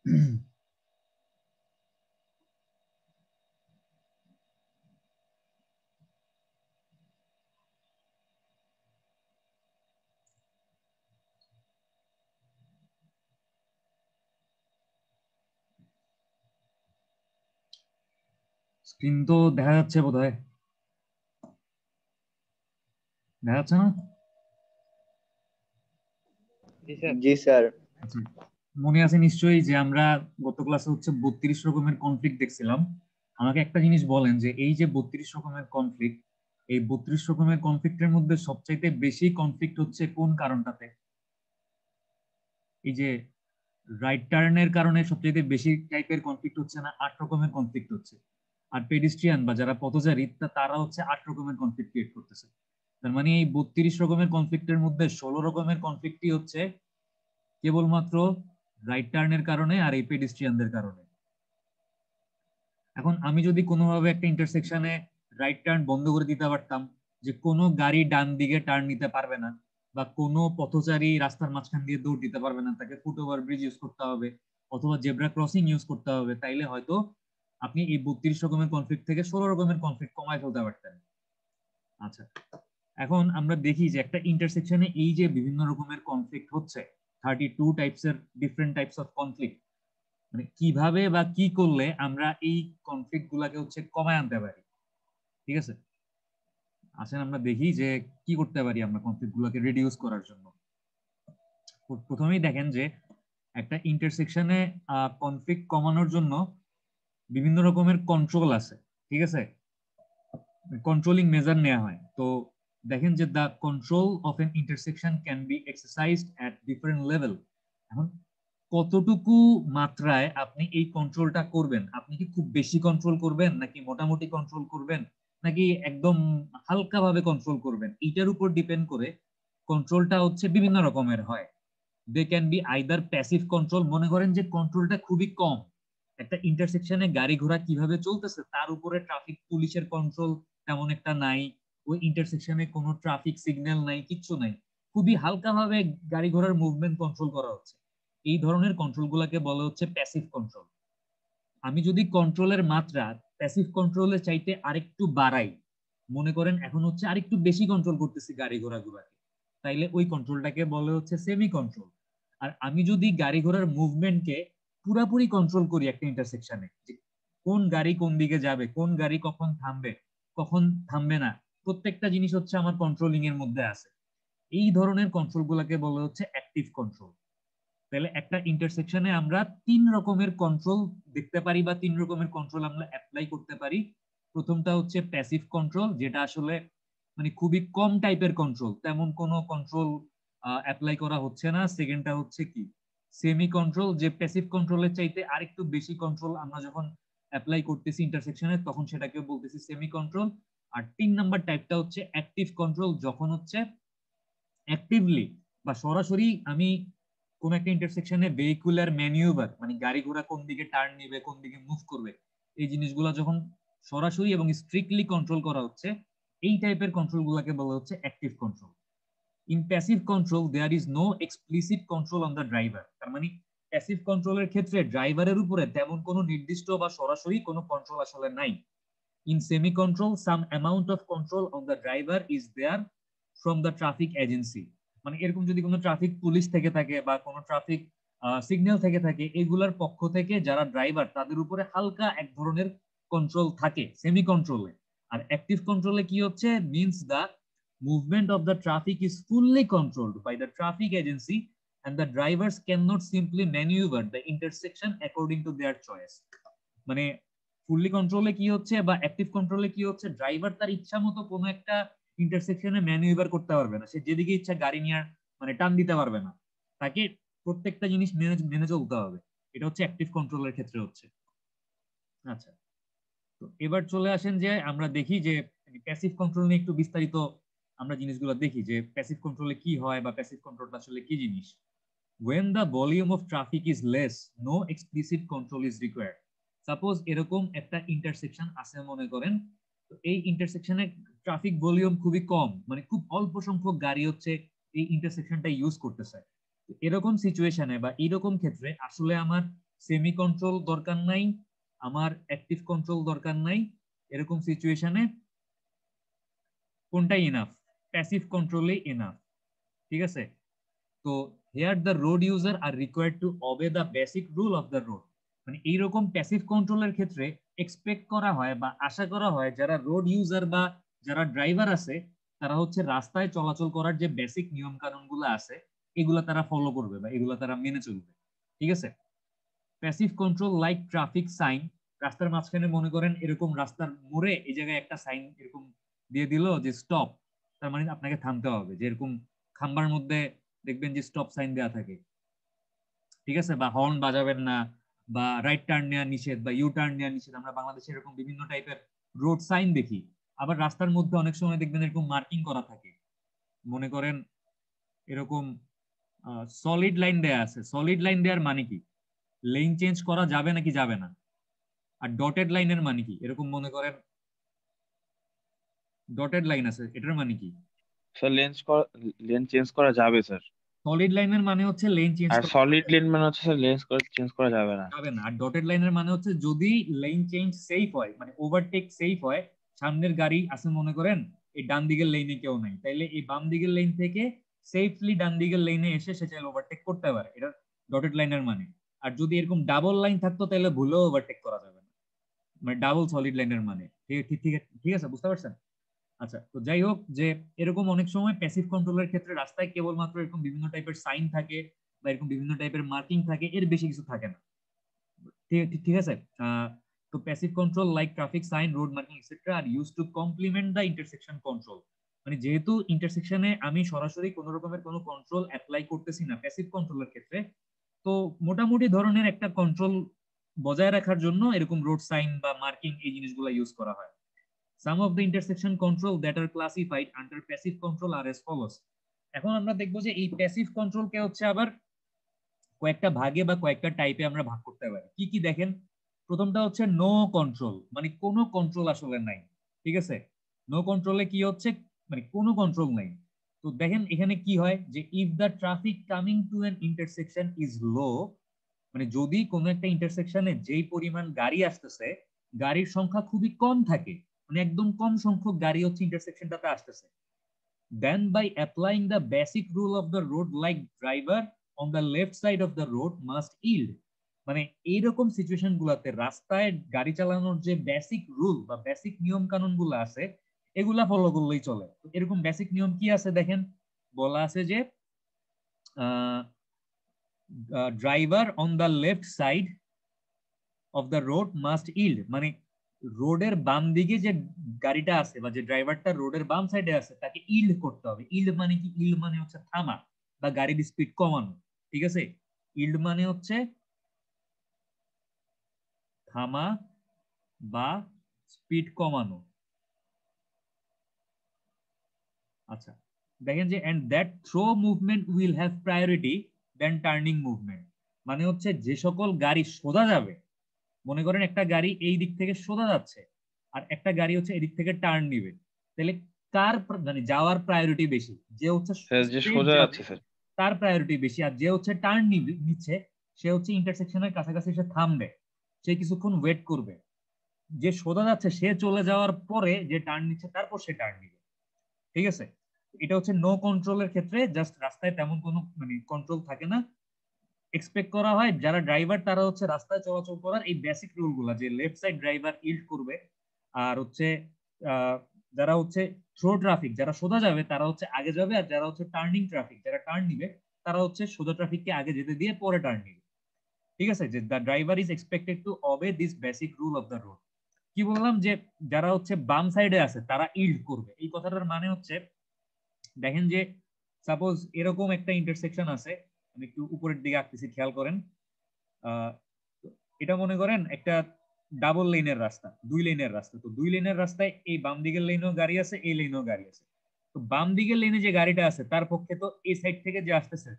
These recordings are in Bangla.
স্ক্রিন তো দেখা যাচ্ছে বোধহয়, দেখা যাচ্ছে না? জি স্যার। আচ্ছা, মনে আছে নিশ্চয়ই যে আমরা গত ক্লাসে হচ্ছে 32 রকমের কনফ্লিক্ট দেখছিলাম। আমাকে একটা জিনিস বলেন যে এই যে 32 রকমের কনফ্লিক্ট, এই 32 রকমের কনফ্লিক্টের মধ্যে সবচাইতে বেশি কনফ্লিক্ট হচ্ছে কোন কারণটাতে? এই যে রাইট টার্নের কারণে সবচেয়ে বেশি টাইপের কনফ্লিক্ট হচ্ছে না 8 রকমের কনফ্লিক্ট হচ্ছে? আর পেডিস্ট্রিয়ান বা যারা পথচারী তারা হচ্ছে 8 রকমের কনফ্লিক্ট ক্রিয়েট করতেছে। তার মানে এই 32 রকমের কনফ্লিক্টের মধ্যে 16 রকমের কনফ্লিক্টই হচ্ছে কেবলমাত্র রাইট টার্নের কারণে আর এই পেডিস্ট্রিয়ানদের কারণে। এখন আমি যদি কোনোভাবে একটা ইন্টারসেকশনে রাইট টার্ন বন্ধ করে দিতে পারতাম, যে কোনো গাড়ি ডান দিকে টার্ন নিতে পারবে না, বা কোনো পথচারী রাস্তার মাঝখান দিয়ে দৌড় দিতে পারবে না, তাকে ফুট ওভার ব্রিজ ইউজ করতে হবে অথবা জেব্রা ক্রসিং ইউজ করতে হবে, তাইলে হয়তো আপনি এই 32 রকমের কনফ্লিক্ট থেকে 16 রকমের কনফ্লিক্ট কমায় ফেলতে পারতেন। আচ্ছা, এখন আমরা দেখি যে একটা ইন্টারসেকশনে এই যে বিভিন্ন রকমের কনফ্লিক্ট হচ্ছে, 32 টাইপসের ডিফারেন্ট টাইপস অফ কনফ্লিক্ট, মানে কিভাবে বা কি করলে আমরা এই কনফ্লিক্ট গুলাকে হচ্ছে কমায় আনতে পারি। ঠিক আছে, আসেন আমরা দেখি যে কি করতে পারি আমরা কনফ্লিক্ট গুলাকে রিডিউস করার জন্য। প্রথমেই দেখেন যে একটা ইন্টারসেকশনে কনফ্লিক্ট কমানোর জন্য বিভিন্ন রকমের কন্ট্রোল আছে। ঠিক আছে, কন্ট্রোলিং মেজার নেওয়া হয়। তো দেখেন যে the control of N intersection can be exercised at different level. এখন কতটুকু মাত্রায় আপনি এই কন্ট্রোলটা করবেন? আপনি কি খুব বেশি কন্ট্রোল করবেন, নাকি মোটামুটি কন্ট্রোল করবেন, নাকি একদম হালকা ভাবে কন্ট্রোল করবেন? এইটার উপর ডিপেন্ড করে কন্ট্রোলটা হচ্ছে বিভিন্ন রকমের হয়। They can be either passive control, মনে করেন যে কন্ট্রোলটা খুবই কম, একটা ইন্টারসেকশনে গাড়ি ঘোড়া কিভাবে চলতেছে তার উপরে ট্রাফিক পুলিশের কন্ট্রোল তেমন একটা নাই, ওই ইন্টারসেকশনে কোনো ট্রাফিক সিগন্যাল নাই, কিচ্ছু নাই, খুবই হালকা ভাবে গাড়ি ঘোড়ার মুভমেন্ট কন্ট্রোল করা হচ্ছে, এই ধরনের কন্ট্রোল গুলাকে বলা হচ্ছে প্যাসিভ কন্ট্রোল। আমি যদি কন্ট্রোলের মাত্রা প্যাসিভ কন্ট্রোলের চাইতে আরেকটু বাড়াই, মনে করেন এখন হচ্ছে আরেকটু বেশি কন্ট্রোল করতেছি গাড়ি ঘোড়া গুলাকে, তাইলে ওই কন্ট্রোলটাকে বলে হচ্ছে সেমি কন্ট্রোল। আর আমি যদি গাড়ি ঘোড়ার মুভমেন্টকে পুরাপুরি কন্ট্রোল করি একটা ইন্টারসেকশনে, যে কোন গাড়ি কোন দিকে যাবে, কোন গাড়ি কখন থামবে, কখন থামবে না, প্রত্যেকটা জিনিস হচ্ছে আমার কন্ট্রোলিং এর মধ্যে আছে, এই ধরনের কন্ট্রোল গুলাকে বলা হচ্ছে অ্যাক্টিভ কন্ট্রোল। তাহলে একটা ইন্টারসেকশনে আমরা 3 রকমের কন্ট্রোল দেখতে পারি বা 3 রকমের কন্ট্রোল আমরা অ্যাপ্লাই করতে পারি। প্রথমটা হচ্ছে প্যাসিভ কন্ট্রোল, যেটা আসলে মানে খুবই কম টাইপের কন্ট্রোল, তেমন কোনো কন্ট্রোল অ্যাপ্লাই করা হচ্ছে না। সেকেন্ডটা হচ্ছে কি সেমি কন্ট্রোল, যে প্যাসিভ কন্ট্রোলের চাইতে আরেকটু বেশি কন্ট্রোল আমরা যখন অ্যাপ্লাই করতেছি ইন্টারসেকশনে তখন সেটাকে বলতেছি সেমি কন্ট্রোল। আর 3 নাম্বার টাইপটা হচ্ছে অ্যাক্টিভ কন্ট্রোল, যখন হচ্ছে অ্যাক্টিভলি বা সরাসরি আমি কোন একটা ইন্টারসেকশনে ভেহিকুলার ম্যানিউভার, মানে গাড়ি ঘোড়া কোন দিকে টার্ন নেবে কোন দিকে মুভ করবে, এই জিনিসগুলো যখন সরাসরি এবং স্ট্রিক্টলি কন্ট্রোল করা হচ্ছে, এই টাইপের কন্ট্রোল গুলাকে বলা হচ্ছে active control. In passive control there is no explicit control on the driver. তার মানে প্যাসিভ কন্ট্রোলের ক্ষেত্রে ড্রাইভারের উপরে তেমন কোনো নির্দিষ্ট বা সরাসরি কোনো কন্ট্রোল আসলে নাই। In semi-control, some amount of control on the driver is there from the traffic agency. মানে এরকম যদি কোনো ট্রাফিক পুলিশ থেকে থাকে বা কোনো ট্রাফিক সিগন্যাল থেকে থাকে, এগুলার পক্ষ থেকে যারা ড্রাইভার তাদের উপরে হালকা এক ধরনের কন্ট্রোল থাকে সেমি কন্ট্রোলে। আর অ্যাক্টিভ কন্ট্রোলে কি হচ্ছে, means the movement of the traffic is fully controlled by the traffic agency and the drivers cannot simply maneuver the intersection according to their choice. মানে ফুললি কন্ট্রোলে কি হচ্ছে বা অ্যাক্টিভ কন্ট্রোলে কি হচ্ছে, ড্রাইভার তার ইচ্ছা মতো কোনো একটা ইন্টারসেকশনে ম্যানুভার করতে পারবে না, সে যেদিকে ইচ্ছা গাড়ি নিয়ে মানে টান দিতে পারবে না, তাকে প্রত্যেকটা জিনিস মেনে মেনে চলতে হবে। এটা হচ্ছে অ্যাক্টিভ কন্ট্রোলের ক্ষেত্রে হচ্ছে। আচ্ছা, তো এবার চলে আসেন যে আমরা দেখি যে প্যাসিভ কন্ট্রোল নিয়ে একটু বিস্তারিত আমরা জিনিসগুলো দেখি যে প্যাসিভ কন্ট্রোলে কি হয় বা প্যাসিভ কন্ট্রোলটা আসলে কি জিনিস। When the volume of traffic is less, no explicit control is required. Suppose এরকম একটা ইন্টারসেকশন আছে মনে করেন, তো এই ইন্টারসেকশনে ট্রাফিক ভলিউম খুবই কম, মানে খুব অল্প সংখ্যক গাড়ি হচ্ছে এই ইন্টারসেকশনটা ইউজ করতেছে। এরকম সিচুয়েশনে বা এরকম ক্ষেত্রে আসলে আমার সেমি কন্ট্রোল দরকার নাই, আমার অ্যাক্টিভ কন্ট্রোল দরকার নাই, এরকম সিচুয়েশনে কোনটাই ইনাফ? Passive কন্ট্রোলই enough. ঠিক আছে? তো here the road user R required to ওবে the basic rule of the road. মানে এইরকম প্যাসিভ কন্ট্রোলের ক্ষেত্রে এক্সপেক্ট করা হয় বা আশা করা হয় যারা রোড ইউজার বা যারা ড্রাইভার আছে তারা হচ্ছে রাস্তায় চলাচল করার যে বেসিক নিয়ম কানুন গুলো আছে এগুলা তারা ফলো করবে বা এগুলা তারা মেনে চলবে। ঠিক আছে? Passive control like traffic sign, রাস্তার মাঝখানে মনে করেন এরকম রাস্তার মোড়ে এই জায়গায় একটা সাইন এরকম দিয়ে দিল যে স্টপ, তার মানে আপনাকে থামতে হবে, যে এরকম খাম্বার মধ্যে দেখবেন যে স্টপ সাইন দেওয়া থাকে। ঠিক আছে? বা হর্ন বাজাবেন না, বা রাইট টার্ন নেওয়া নিষেধ, বা ইউ টার্ন নেওয়া নিষেধ। আমরা বাংলাদেশে এরকম বিভিন্ন টাইপের রোড সাইন দেখি। আবার রাস্তার মধ্যে অনেক সময় দেখবেন এরকম মার্কিং করা থাকে, মনে করেন এরকম সলিড লাইন দেয়া আছে। সলিড লাইন দেওয়ার মানে কি? লেন চেঞ্জ করা যাবে নাকি যাবে না। আর ডটেড লাইনের মানে কি? এরকম মনে করেন ডটেড লাইন আছে, এটার মানে কি? স্যার লেন চেঞ্জ করা যাবে স্যার। সলিড লাইনের মানে হচ্ছে লেন চেঞ্জ আর করা সলিড লেন মানে হচ্ছে স্যার লেন চেঞ্জ করা যাবে না। যাবে না। আর ডটেড লাইনের মানে হচ্ছে যদি লেন চেঞ্জ সেফ হয়, মানে ওভারটেক সেফ হয়, সামনের গাড়ি আছে মনে করেন এই ডান দিকের লেনে কেউ নাই, তাইলে এই বাম দিকের লেন থেকে সেফলি ডান দিকের লেনে এসে সে চাইলে ওভারটেক করতে পারে, এটা ডটেড লাইনের মানে। আর যদি এরকম ডাবল লাইন থাকতো তাহলে ভুলেও ওভারটেক করা যাবে না, মানে ডাবল সলিড লাইনের মানে। ঠিক ঠিক ঠিক ঠিক আছে, বুঝতে পারছেন? আচ্ছা, তো যাই হোক, যে এরকম অনেক সময় প্যাসিভ কন্ট্রোলের ক্ষেত্রে রাস্তায় কেবলমাত্র এরকম বিভিন্ন টাইপের সাইন থাকে বা এরকম বিভিন্ন টাইপের মার্কিং থাকে, এর বেশি কিছু থাকে না। ঠিক ঠিক ঠিক আছে। তো passive control like traffic sign, road marking etcetera are use to complement the intersection control. মানে যেহেতু ইন্টারসেকশনে আমি সরাসরি কোনো রকমের কোনো কন্ট্রোল অ্যাপ্লাই করতেছি না প্যাসিভ কন্ট্রোলের ক্ষেত্রে, তো মোটামুটি ধরনের একটা কন্ট্রোল বজায় রাখার জন্য এরকম রোড সাইন বা মার্কিং এই জিনিসগুলো ইউজ করা হয়। Some of the intersection control that are classified under passive control are as follows. এখন আমরা দেখবো যে এই প্যাসিভ কন্ট্রোলকে হচ্ছে আবার কয়েকটা ভাগে বা কয়েকটা টাইপে আমরা ভাগ করতে পারি। কি কি দেখেন? প্রথমটা হচ্ছে নো কন্ট্রোল, মানে কোনো কন্ট্রোল আসলে নাই। ঠিক আছে? নো কন্ট্রোলে কি হচ্ছে, মানে কোনো কন্ট্রোল নাই। তো দেখেন এখানে কি হয়, যে if the traffic coming to an intersection is low, মানে যদি কোনো একটা ইন্টারসেকশনে যেই পরিমাণ গাড়ি আসতেছে গাড়ির সংখ্যা খুবই কম থাকে, মানে একদম কম সংখ্যক গাড়ি হচ্ছে ইন্টারসেকশনটাতে আসতেছে, then by applying the basic rule of the road like driver on the left side of the road must yield, মানে এইরকম সিচুয়েশন গুলাতে রাস্তায় গাড়ি চালানোর যে বেসিক রুল বা বেসিক নিয়ম কানুন গুলো আছে এগুলা ফলো করলেই চলে। এরকম বেসিক নিয়ম কি আছে দেখেন, বলা আছে যে driver on the left side of the road must yield, মানে রোডের বাম দিকে যে গাড়িটা আছে বা যে ড্রাইভারটা রোডের বাম সাইডে আছে তাকে ইল্ড করতে হবে। ইল্ড মানে কি? ইল্ড মানে হচ্ছে থামা বা গাড়ির স্পিড কমানো। ঠিক আছে? ইল্ড মানে হচ্ছে থামা বা স্পিড কমানো। আচ্ছা, দেখেন যে and that through movement will have priority than turning movement, মানে হচ্ছে যে সকল গাড়ি সোজা যাবে, মনে করেন একটা গাড়ি এই দিক থেকে সোজা যাচ্ছে আর একটা গাড়ি হচ্ছে এদিক থেকে টার্ন নিবে, তাহলে কার মানে যাওয়ার প্রায়োরিটি বেশি? যে হচ্ছে স্যার যে স্ট্রেট সোজা যাবে যাচ্ছে স্যার। তার প্রায়োরিটি বেশি, আর যে হচ্ছে টার্ন নিচ্ছে সে হচ্ছে ইন্টারসেকশনের কাছাকাছি এসে থামবে, সে কিছুক্ষণ ওয়েট করবে, যে সোজা যাচ্ছে সে চলে যাওয়ার পরে যে টার্ন নিচ্ছে তারপর সে টার্ন নিবে। ঠিক আছে? এটা হচ্ছে নো কন্ট্রোলের ক্ষেত্রে, জাস্ট রাস্তায় তেমন কোনো মানে কন্ট্রোল থাকে না। এক্সপেক্ট করা হয় যারা ড্রাইভার তারা হচ্ছে রাস্তায় চলাচল করার এই বেসিক রুল গুলা, যে লেফট সাইড ড্রাইভার ইল্ড করবে, আর হচ্ছে যারা হচ্ছে থ্রো ট্রাফিক যারা সোজা যাবে তারা হচ্ছে আগে যাবে, আর যারা হচ্ছে টার্নিং ট্রাফিক যারা টার্ন নিবে তারা হচ্ছে সোজা ট্রাফিককে আগে যেতে দিয়ে পরে টার্ন নিবে। ঠিক আছে? যে the driver is expected to ওবে this basic rule of the road. কি বললাম, যে যারা হচ্ছে বাম সাইডে আছে তারা ইল্ড করবে, এই কথাটার মানে হচ্ছে দেখেন যে সাপোজ এরকম একটা ইন্টারসেকশন আছে, আমি একটু উপরের দিকে আঁকতেছি, খেয়াল করেন। এটা মনে করেন একটা ডাবল লেনের রাস্তা, দুই লেনের রাস্তা। তো দুই লেনের রাস্তায় এই বাম দিকের লেনেও গাড়ি আছে, এই লেনেও গাড়ি আছে। তো বাম দিকের লেনে যে গাড়িটা আছে তার পক্ষে তো এই সাইড থেকে যে আসতেছে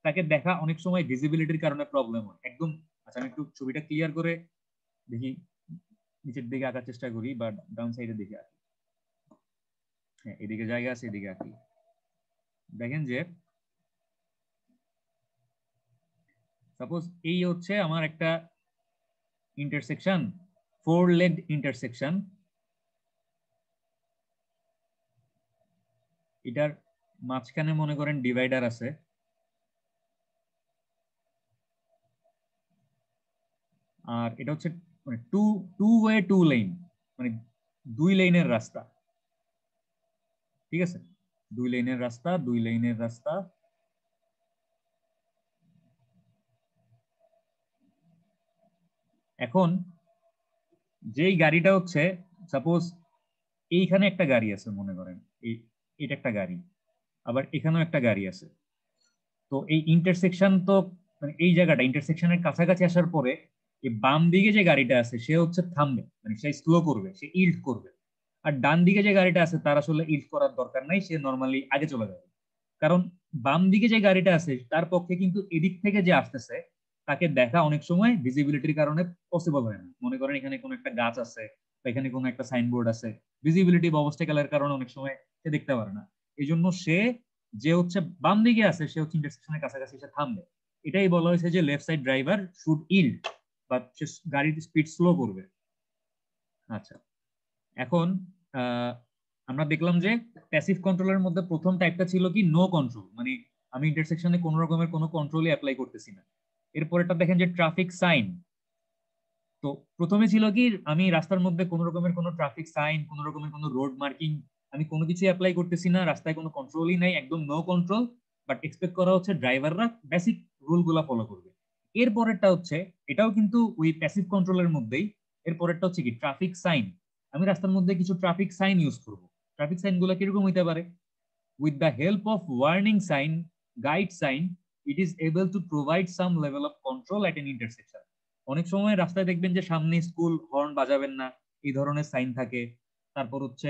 তাকে দেখা অনেক সময় ভিজিবিলিটির কারণে প্রবলেম হয় একদম। আচ্ছা, আমি একটু ছবিটা ক্লিয়ার করে দেখি, নিচের দিকে আঁকার চেষ্টা করি বা ডাউন সাইডের দিকে আঁকি। হ্যাঁ, এদিকে জায়গা আছে, এদিকে আঁকি। দেখেন যে সাপোজ এই হচ্ছে আমার একটা ইন্টারসেকশন, 4-legged ইন্টারসেকশন, এটার মাঝখানে মনে করেন ডিভাইডার আছে, আর এটা হচ্ছে মানে টু ওয়ে 2 লেন, মানে 2 লেনের রাস্তা, ঠিক আছে, 2 লেনের রাস্তা, 2 লেনের রাস্তা। এখন যেই গাড়িটা হচ্ছে, সাপোজ এইখানে একটা গাড়ি আছে মনে করেন, এটা একটা গাড়ি, আবার এখানেও একটা গাড়ি আছে। তো এই ইন্টারসেকশন তো মানে এই জায়গাটা ইন্টারসেকশনের কাছাকাছি আসার পরে এই বাম দিকে যে গাড়িটা আছে সে হচ্ছে থামবে, মানে সে স্লো করবে, সে ইল্ড করবে। আর ডান দিকে যে গাড়িটা আছে তার আসলে ইল্ড করার দরকার নাই, সে নর্মালি আগে চলে যাবে। কারণ বাম দিকে যে গাড়িটা আছে তার পক্ষে কিন্তু এদিক থেকে যে আসতেছে তাকে দেখা অনেক সময় ভিজিবিলিটির কারণে পসিবল হয় না। মনে করেন এখানে কোনো একটা গাছ আছে বা এখানে কোনো একটা সাইনবোর্ড আছে, ভিজিবিলিটি বা অবস্টাকেলের কারণে অনেক সময় সে দেখতে পারে না। এই জন্য সে যে হচ্ছে বাম দিকে আছে সে হচ্ছে ইন্টারসেকশনের কাছাকাছি এসে থামবে। এটাই বলা হয়েছে যে left side driver should yield, বা সে গাড়ির স্পিড স্লো করবে। আচ্ছা, এখন আমরা দেখলাম যে প্যাসিভ কন্ট্রোলের মধ্যে প্রথম টাইপটা ছিল কি নো কন্ট্রোল, মানে আমি ইন্টারসেকশনে কোনো রকমের কোনো কন্ট্রোলই অ্যাপ্লাই করতেছি না। এরপরেটা দেখেন যে ট্রাফিক সাইন। তো প্রথমে ছিল কি আমি রাস্তার মধ্যে কোনো রকমের কোনো ট্রাফিক সাইন, কোনো রকমের কোনো রোড মার্কিং, আমি কোনো কিছু অ্যাপ্লাই করতেছি না, রাস্তায় কোনো কন্ট্রোলই নাই, একদম নো কন্ট্রোল। বাট এক্সপেক্ট করা হচ্ছে ড্রাইভাররা বেসিক রুল গুলা ফলো করবে। এর পরেরটা হচ্ছে, এটাও কিন্তু ওই প্যাসিভ কন্ট্রোলের মধ্যেই, এর পরেরটা হচ্ছে কি ট্রাফিক সাইন। আমি রাস্তার মধ্যে কিছু ট্রাফিক সাইন ইউজ করব। ট্রাফিক সাইন গুলা কিরকম হইতে পারে? With the help of warning sign, guide sign, it is able to provide some level of control at an intersection. অনেক সময় রাস্তায় দেখবেন যে সামনে স্কুল, হর্ন বাজাবেন না, এই ধরনের সাইন থাকে। তারপর হচ্ছে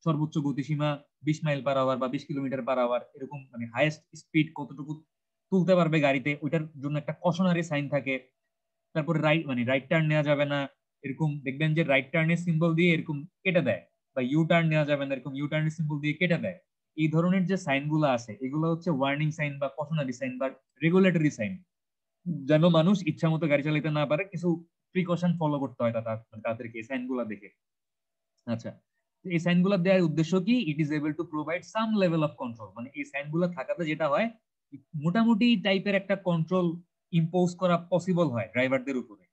সর্বোচ্চ গতিসীমা 20 মাইল পার আওয়ার বা 20 কিলোমিটার পার আওয়ার, এরকম মানে হাইয়েস্ট স্পিড কতটুকু তুলতে পারবে গাড়িতে ওইটার জন্য একটা কশনারি সাইন থাকে। তারপরে রাইট মানে রাইট টার্ন নেওয়া যাবে না, এরকম দেখবেন যে রাইট টার্নের সিম্বল দিয়ে এরকম কেটে দেয়, বা ইউ টার্ন নেওয়া যাবে না, এরকম ইউ টার্নের সিম্বল দিয়ে কেটে দেয়। এই ধরনের যে সাইনগুলো আছে এগুলো হচ্ছে ওয়ার্নিং সাইন বা কশনারি সাইন বা রেগুলেটরি সাইন, যেন মানুষ ইচ্ছা মতো গাড়ি চালাতে না পারে, কিছু প্রিকশন ফলো করতে হয় তাদেরকে এই সাইনগুলো দেখে। আচ্ছা, এই সাইনগুলো দেওয়ার উদ্দেশ্য কি? ইট is able to provide some level of control, মানে এই সাইনগুলো থাকাতে যেটা হয় মোটামুটি টাইপের একটা কন্ট্রোল ইম্পোজ করা পসিবল হয় ড্রাইভারদের উপরে।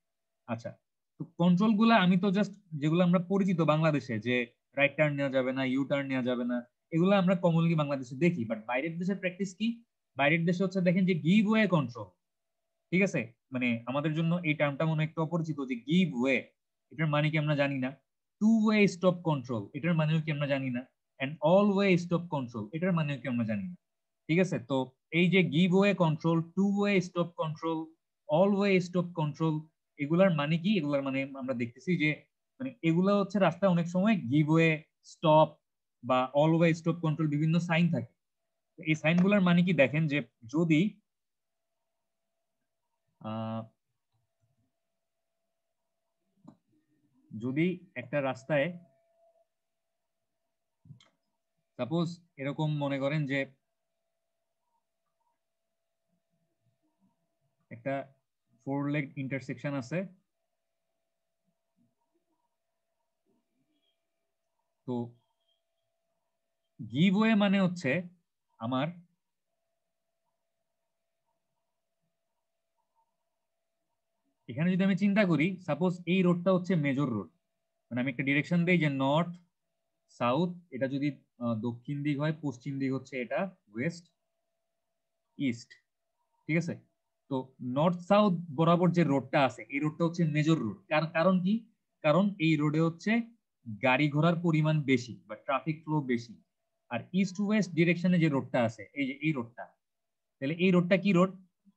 আচ্ছা, তো কন্ট্রোল গুলা আমি তো জাস্ট যেগুলো আমরা পরিচিত বাংলাদেশে, যে রাইট টার্ন নেওয়া যাবে না, ইউ টার্ন নেওয়া যাবে না, এগুলো আমরা কমনলি বাংলাদেশে দেখি। বাট বাইরের দেশের প্র্যাকটিস কি? বাইরের দেশে হচ্ছে দেখেন যে গিভ ওয়ে কন্ট্রোল, ঠিক আছে। মানে আমাদের জন্য এই টার্মটা মনে একটু অপরিচিত, যে গিভ ওয়ে এটার মানে কি আমরা জানি না। টু ওয়ে স্টপ কন্ট্রোল এটার মানেও কি আমরা জানি না। And all way stop control এটার মানেও কি আমরা জানি না। ঠিক আছে, তো এই যে give way control, two way stop control, all way stop control, এগুলার মানে কি? এগুলার মানে আমরা দেখতেছি যে মানে এগুলা হচ্ছে রাস্তায় অনেক সময় গিভ ওয়ে, স্টপ বা অল ওয়ে স্টপ কন্ট্রোল বিভিন্ন সাইন থাকে। এই সাইনগুলোর মানে কি? দেখেন যে যদি যদি একটা রাস্তায় সাপোজ এরকম মনে করেন যে একটা 4-লেগ ইন্টারসেকশন আছে, তো গিভ ওয়ে মানে হচ্ছে আমার এখানে যদি আমি চিন্তা করি, সাপোজ এই রোডটা হচ্ছে মেজর রোড, মানে আমি একটা ডিরেকশন দিই যে নর্থ সাউথ, এটা যদি দক্ষিণ দিক হয়, পশ্চিম দিক হচ্ছে এটা ওয়েস্ট ইস্ট, ঠিক আছে। তো নর্থ সাউথ বরাবর যে রোডটা আছে এই রোডটা হচ্ছে মেজর রোড। কারণ কি? কারণ এই রোডে হচ্ছে গাড়ি ঘোড়ার পরিমাণ বেশি বা ট্রাফিক ফ্লো বেশি। আর ইস্ট ওয়েস্ট ডিরেকশনে যে রোডটা আছে, এই যে এই রোডটা, তাহলে এই রোডটা কি রোড?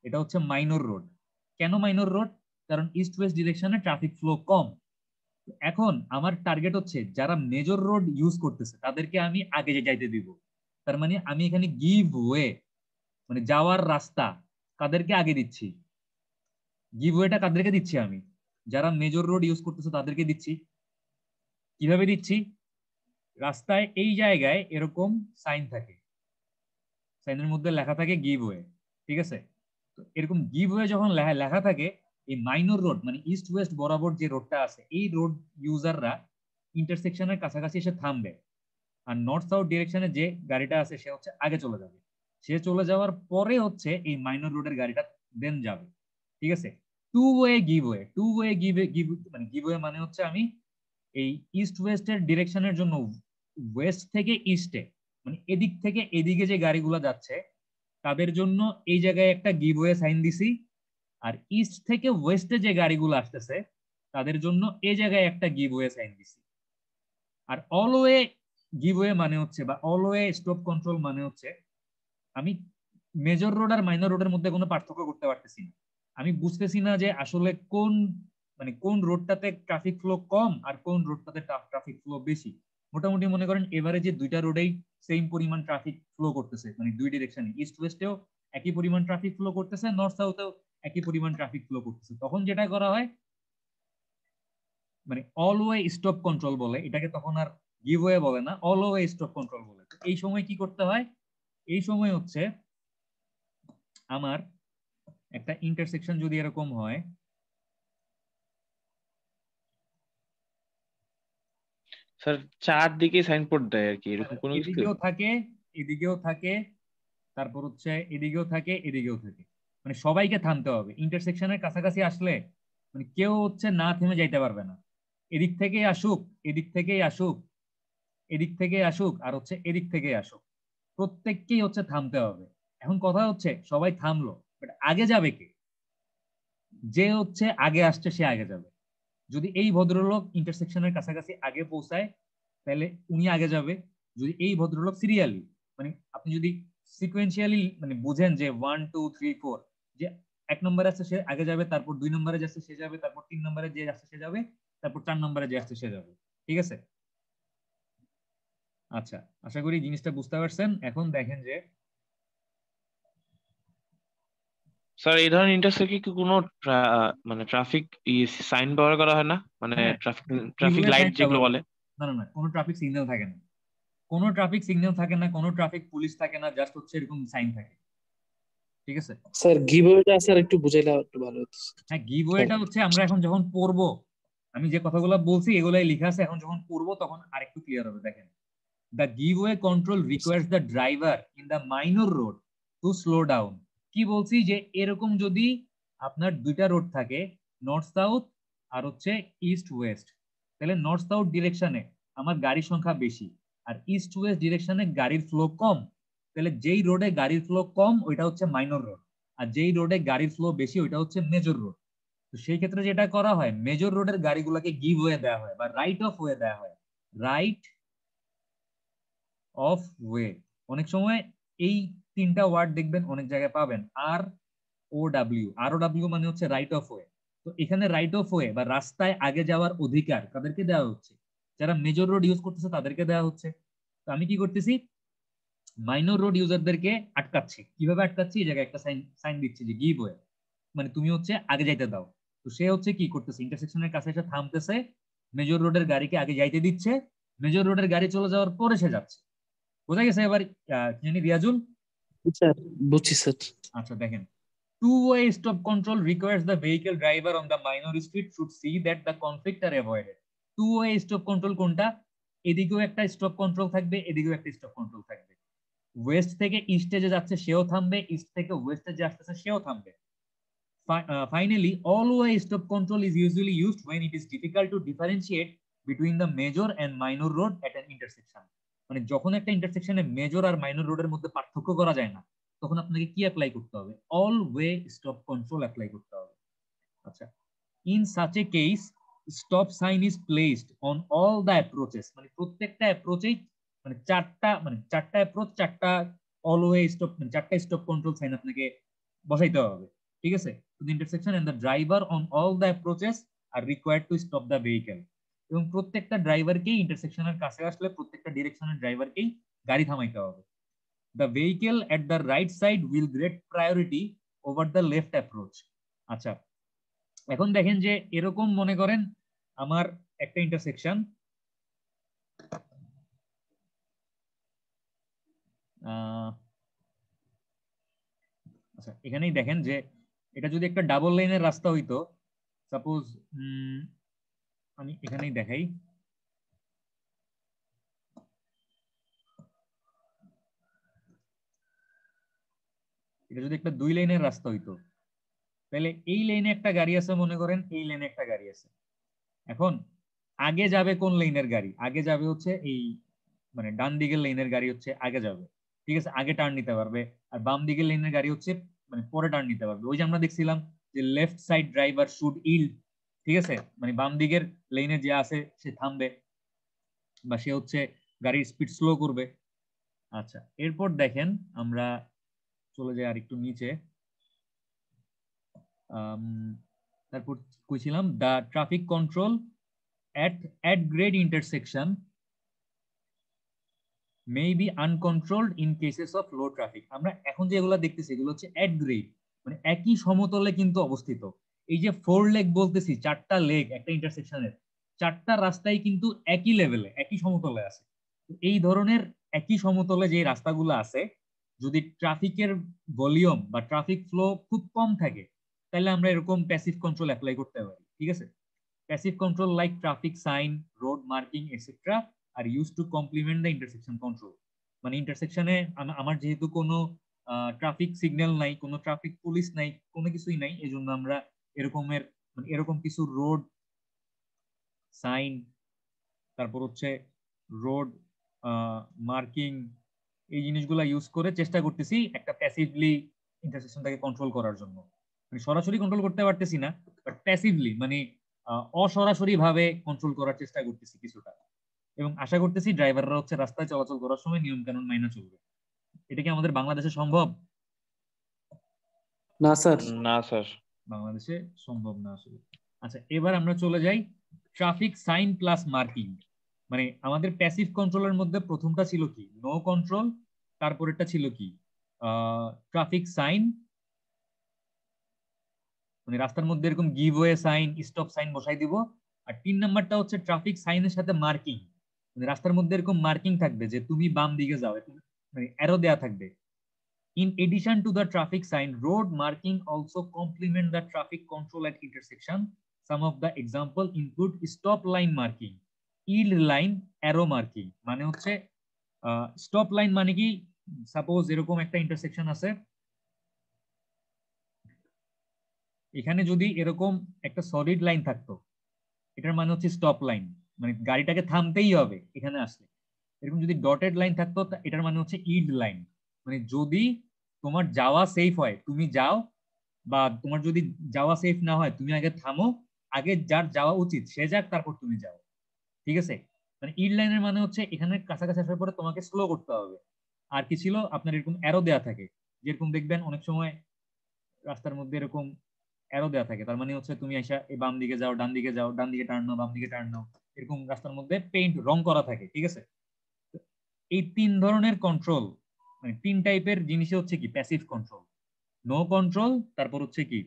এটা হচ্ছে মাইনর রোড। কেন মাইনর রোড? কারণ ইস্ট ওয়েস্ট ডিরেকশনে ট্রাফিক ফ্লো কম। এখন আমার টার্গেট হচ্ছে যারা মেজর রোড ইউজ করতেছে তাদেরকে আমি আগে যাইতে দিব। তার মানে আমি এখানে গিভ ওয়ে, মানে যাওয়ার রাস্তা কাদেরকে আগে দিচ্ছি? গিভ ওয়েটা কাদেরকে দিচ্ছি? আমি যারা মেজর রোড ইউজ করতেছে তাদেরকে দিচ্ছি। কিভাবে দিচ্ছি? রাস্তায় এই জায়গায় এরকম সাইন থাকে, সাইনের মধ্যে লেখা থাকে গিভ ওয়ে, ঠিক আছে। তো এরকম গিভ ওয়ে যখন লেখা থাকে, এই মাইনর রোড মানে ইস্ট ওয়েস্ট বরাবর যে রোডটা আছে এই রোড ইউজাররা ইন্টারসেকশনের কাছাকাছি এসে থামবে, আর নর্থ সাউথ ডিরেকশনে যে গাড়িটা আছে সে হচ্ছে আগে চলে যাবে, সে চলে যাওয়ার পরে হচ্ছে এই মাইনর রোডের গাড়িটা দেন যাবে। ঠিক আছে, two way give way, two way give way মানে হচ্ছে আমি এই ইস্ট ওয়েস্টের ডিরেকশনের জন্য ওয়েস্ট থেকে ইস্টে মানে এদিক থেকে এদিকে যে গাড়িগুলো যাচ্ছে তাদের জন্য এই জায়গায় একটা গিভওয়ে সাইন দিছি, আর ইস্ট থেকে ওয়েস্টে যে গাড়িগুলো আসতেছে তাদের জন্য এই জায়গায় একটা গিভওয়ে সাইন দিছি। আর অলওয়ে গিভওয়ে মানে হচ্ছে বা অলওয়ে স্টপ কন্ট্রোল মানে হচ্ছে আমি মেজর রোড আর মাইনর রোডের মধ্যে কোনো পার্থক্য করতে পারতেছি না, আমি বুঝতেছি না যে আসলে কোন মানে কোন রোডটাতে ট্রাফিক ফ্লো কম আর কোন রোডটাতে ট্রাফিক ফ্লো বেশি। মোটামুটি মনে করেন এভারেজে দুইটা রোডেই সেম পরিমাণ ট্রাফিক ফ্লো করতেছে, মানে দুই ডিরেকশনে ইস্ট ওয়েস্টেও একই পরিমাণ ট্রাফিক ফ্লো করতেছে, নর্থ সাউথেও একই পরিমাণ ট্রাফিক ফ্লো করতেছে। তখন যেটা করা হয় মানে অলওয়ে স্টপ কন্ট্রোল বলে এটাকে, তখন আর গিভওয়ে বলে না, অলওয়ে স্টপ কন্ট্রোল বলে। এই সময় কি করতে হয়, এই সময় হচ্ছে আমার একটা ইন্টারসেকশন যদি এরকম হয়, স্যার চারদিকে সাইনবোর্ড দেয় আর কি, এরকম কোনো কিছু? এদিকেও থাকে এদিকেও থাকে, তারপর হচ্ছে এদিকেও থাকে এদিকেও থাকে, মানে সবাইকে থামতে হবে ইন্টারসেকশনের কাছাকাছি আসলে, মানে কেউ হচ্ছে না থেমে যাইতে পারবে না, এদিক থেকে আসুক এদিক থেকেই আসুক এদিক থেকে আসুক আর হচ্ছে এদিক থেকে আসুক, প্রত্যেককেই হচ্ছে থামতে হবে। এখন কথা হচ্ছে সবাই থামলো, বাট আগে যাবে কে? যে হচ্ছে আগে আসছে সে আগে যাবে। যদি এই ভদ্রলোক ইন্টারসেকশনের কাছাকাছি আগে পৌঁছায় তাহলে উনি আগে যাবে। যদি এই ভদ্রলোক সিরিয়ালি মানে আপনি যদি সিকোয়েন্সিয়ালি মানে বুঝেন যে 1 2 3 4, যে 1 নম্বরে আসছে সে আগে যাবে, তারপর 2 নম্বরে যাচ্ছে সে যাবে, তারপর 3 নম্বরে যে আসছে সে যাবে, তারপর 4 নম্বরে যে আসছে সে যাবে। ঠিক আছে, আচ্ছা, আশা করি জিনিসটা বুঝতে পারছেন। এখন দেখেন যে স্যার এই ধরনের ইন্টারসেক্টে কি কোনো মানে ট্রাফিক সাইন ব্যবহার করা হয় না, মানে হ্যাঁ, traffic traffic give way light sign যেগুলো ব্যবহার বলে? করা, না না না, কোনো ট্রাফিক সিগন্যাল থাকে না, কোনো ট্রাফিক সিগন্যাল থাকে না, কোনো ট্রাফিক পুলিশ থাকে না, জাস্ট হচ্ছে এরকম সাইন থাকে। ঠিক আছে, স্যার গিভওয়েটা স্যার একটু বুঝাইলে একটু ভালো হতো। হ্যাঁ, স্যার গিভওয়েটা হচ্ছে আমরা এখন যখন পড়বো, আমি যে কথাগুলো বলছি এগুলাই লেখা আছে, এখন যখন পড়বো তখন আরেকটু ক্লিয়ার হবে। দেখেন, the give way control requires the driver in the minor road to slow down. কি বলছি যে এরকম যদি আপনার দুইটা রোড থাকে, নর্থ সাউথ আর হচ্ছে ইস্ট ওয়েস্ট, তাহলে নর্থ সাউথ ডিরেকশনে আমার গাড়ির সংখ্যা বেশি আর ইস্ট ওয়েস্ট ডিরেকশনে গাড়ির ফ্লো কম, তাহলে যেই রোডে গাড়ির ফ্লো কম ওইটা হচ্ছে মাইনর রোড, আর যেই রোডে গাড়ির ফ্লো বেশি ওইটা হচ্ছে মেজর রোড। তো সেই ক্ষেত্রে যেটা করা হয়, মেজর রোডের গাড়িগুলোকে গিভ ওয়ে দেওয়া হয় বা রাইট অফ ওয়ে দেওয়া হয়, রাইট অফ ওয়ে। অনেক সময় এই তিনটা ওয়ার্ড দেখবেন অনেক জায়গায় পাবেন, আর ও ডাব্লিউ মানে হচ্ছে রাইট অফ ওয়ে। তো এখানে রাইট অফ ওয়ে বা রাস্তায় আগে যাওয়ার অধিকার তাদেরকে দেওয়া হচ্ছে, যারা মেজর রোড ইউজ করতেছে তাদেরকে দেওয়া হচ্ছে। তো আমি কি করতেছি, মাইনর রোড ইউজারদেরকে আটকাচ্ছি। কিভাবে আটকাচ্ছি, এই জায়গায় একটা সাইন সাইন দিচ্ছি যে গিভ ওয়ে, মানে তুমি হচ্ছে আগে যাইতে দাও। তো সে হচ্ছে কি করতেছে, ইন্টারসেকশনের কাছে এসে থামতেছে, মেজর রোডের গাড়িকে আগে যাইতে দিচ্ছে, মেজর রোডের গাড়ি চলে যাওয়ার পরে সে যাচ্ছে। বোঝা গেছে এবার? কি জানি রিয়াজুল? স্যার বুঝছি স্যার। আচ্ছা দেখেন, two-way stop control requires the vehicle driver on the minor street should see that the conflict are avoided. Two-way stop control কোনটা? এদিকেও একটা স্টপ কন্ট্রোল থাকবে, এদিকেও একটা স্টপ কন্ট্রোল থাকবে। ওয়েস্ট থেকে ইস্টে যে যাচ্ছে সেও থামবে, ইস্ট থেকে ওয়েস্টে যে আসতেছে সেও থামবে। Finally, all-way stop control is usually used when it is difficult to differentiate between the major and minor road at an intersection. মানে যখন একটা ইন্টারসেকশনে মেজর আর মাইনর রোডের মধ্যে পার্থক্য করা যায় না, তখন আপনাকে কি অ্যাপ্লাই করতে হবে? All way stop control apply করতে হবে। আচ্ছা, in such a case stop sign is placed on all the approaches, মানে প্রত্যেকটা অ্যাপ্রোচেই মানে চারটা অ্যাপ্রোচ, চারটা অল ওয়ে স্টপ, মানে চারটা স্টপ কন্ট্রোল সাইন আপনাকে বসাইতে হবে। ঠিক আছে, to the intersection and the driver on all the approaches are required to stop the vehicle. এবং প্রত্যেকটা ড্রাইভারকেই ইন্টারসেকশনের কাছে আসলে প্রত্যেকটা ডিরেকশনের ড্রাইভারকেই গাড়ি থামাইতে হবে। The vehicle at the right side will get priority over the left approach. আচ্ছা, এখন দেখেন যে এরকম মনে করেন আমার একটা ইন্টারসেকশন, আচ্ছা এখানেই দেখেন যে এটা যদি একটা ডাবল লাইনের রাস্তা হইতো সাপোজ আমি এখানেই দেখাই, এটা যদি একটা 2 লেনের রাস্তা হইতো, তাহলে এই লেনে একটা গাড়ি আছে, মনে করেন এই লেনে একটা গাড়ি আছে। এখন আগে যাবে কোন লেনের গাড়ি? আগে যাবে হচ্ছে এই মানে ডান দিকের লেনের গাড়ি হচ্ছে আগে যাবে, ঠিক আছে, আগে টার্ন নিতে পারবে। আর বাম দিকের লেনের গাড়ি হচ্ছে মানে পরে টার্ন নিতে পারবে। ওই যে আমরা দেখছিলাম যে left side driver should yield, ঠিক আছে, মানে বাম দিকের লেনে যে আছে সে থামবে বা সে হচ্ছে গাড়ির স্পিড স্লো করবে। আচ্ছা, এরপর দেখেন আমরা চলে যাই আর একটু নিচে। তারপর কইছিলাম the traffic control at grade intersection may be uncontrolled in cases of low traffic। আমরা এখন যেগুলো দেখতেছি এগুলো হচ্ছে at grade, মানে একই সমতলে কিন্তু অবস্থিত। এই যে 4 লেগ বলতেছি, 4টা লেগ একটা ইন্টারসেকশনের, 4টা রাস্তাই কিন্তু একই লেভেলে একই সমতলে আছে। এই ধরনের একই সমতলে যে রাস্তাগুলো আছে, যদি ট্রাফিকের ভলিউম বা ট্রাফিক ফ্লো খুব কম থাকে, তাহলে আমরা এরকম প্যাসিভ কন্ট্রোল অ্যাপ্লাই করতে পারি, ঠিক আছে। Passive control like traffic sign, road marking, etc. are used to complement the intersection control। মানে ইন্টারসেকশনে আমার যেহেতু কোনো ট্রাফিক সিগন্যাল নাই, কোনো ট্রাফিক পুলিশ নাই, কোনো কিছুই নাই, এই জন্য আমরা এরকমের মানে এরকম কিছু রোড সাইন, তারপর হচ্ছে রোড মার্কিং, এই জিনিসগুলো ইউজ করে চেষ্টা করতেছি একটা প্যাসিভলি ইন্টারসেকশনটাকে কন্ট্রোল করার জন্য। মানে সরাসরি কন্ট্রোল করতে পারতেছি না, বাট প্যাসিভলি মানে অসরাসরি ভাবে কন্ট্রোল করার চেষ্টা করতেছি কিছুটা। এবং আশা করতেছি ড্রাইভাররা হচ্ছে রাস্তায় চলাচল করার সময় নিয়ম কানুন মাইনা চলবে। এটা কি আমাদের বাংলাদেশে সম্ভব? না স্যার। না স্যার, বাংলাদেশে সম্ভব না আসলে। আচ্ছা, এবার আমরা চলে যাই ট্রাফিক সাইন প্লাস মার্কিং। মানে আমাদের প্যাসিভ কন্ট্রোলের মধ্যে প্রথমটা ছিল কি নো কন্ট্রোল, তারপরেরটা ছিল কি ট্রাফিক সাইন, মানে রাস্তার মধ্যে এরকম give way sign, stop sign বসাই দিব। আর 3 নাম্বারটা হচ্ছে ট্রাফিক সাইনের সাথে মার্কিং, মানে রাস্তার মধ্যে এরকম মার্কিং থাকবে যে তুমি বাম দিকে যাও, মানে অ্যারো দেয়া থাকবে। In addition to the traffic sign, road marking also complement the traffic control at intersection. Some of the example include stop line marking, yield line, arrow marking। মানে হচ্ছে স্টপ লাইন মানে কি, সাপোজ এরকম একটা ইন্টারসেকশন আছে, এখানে যদি এরকম একটা সলিড লাইন থাকতো, এটার মানে হচ্ছে স্টপ লাইন, মানে গাড়িটাকে থামতেই হবে এখানে আসলে। এরকম যদি ডটেড লাইন থাকতো, এটার মানে হচ্ছে ইড লাইন, মানে যদি তোমার যাওয়া সেফ হয় তুমি যাও, বা তোমার যদি যাওয়া সেফ না হয় তুমি আগে থামো, আগে যার যাওয়া উচিত সে যাক, তারপর তুমি যাও, ঠিক আছে। মানে ইড লাইনের মানে হচ্ছে এখানে কাছাকাছি আসার পরে তোমাকে স্লো করতে হবে। আর কি ছিল, আপনার এরকম অ্যারো দেয়া থাকে, যেরকম দেখবেন অনেক সময় রাস্তার মধ্যে এরকম অ্যারো দেওয়া থাকে, তার মানে হচ্ছে তুমি এসে এই বাম দিকে যাও, ডান দিকে যাও, ডান দিকে টার্ন নাও, বাম দিকে টার্ন নাও, এরকম রাস্তার মধ্যে পেইন্ট রং করা থাকে, ঠিক আছে। এই 3 ধরনের কন্ট্রোল, মানে 3 টাইপের জিনিস হচ্ছে কি প্যাসিভ কন্ট্রোল। নো কন্ট্রোল, তারপর হচ্ছে কি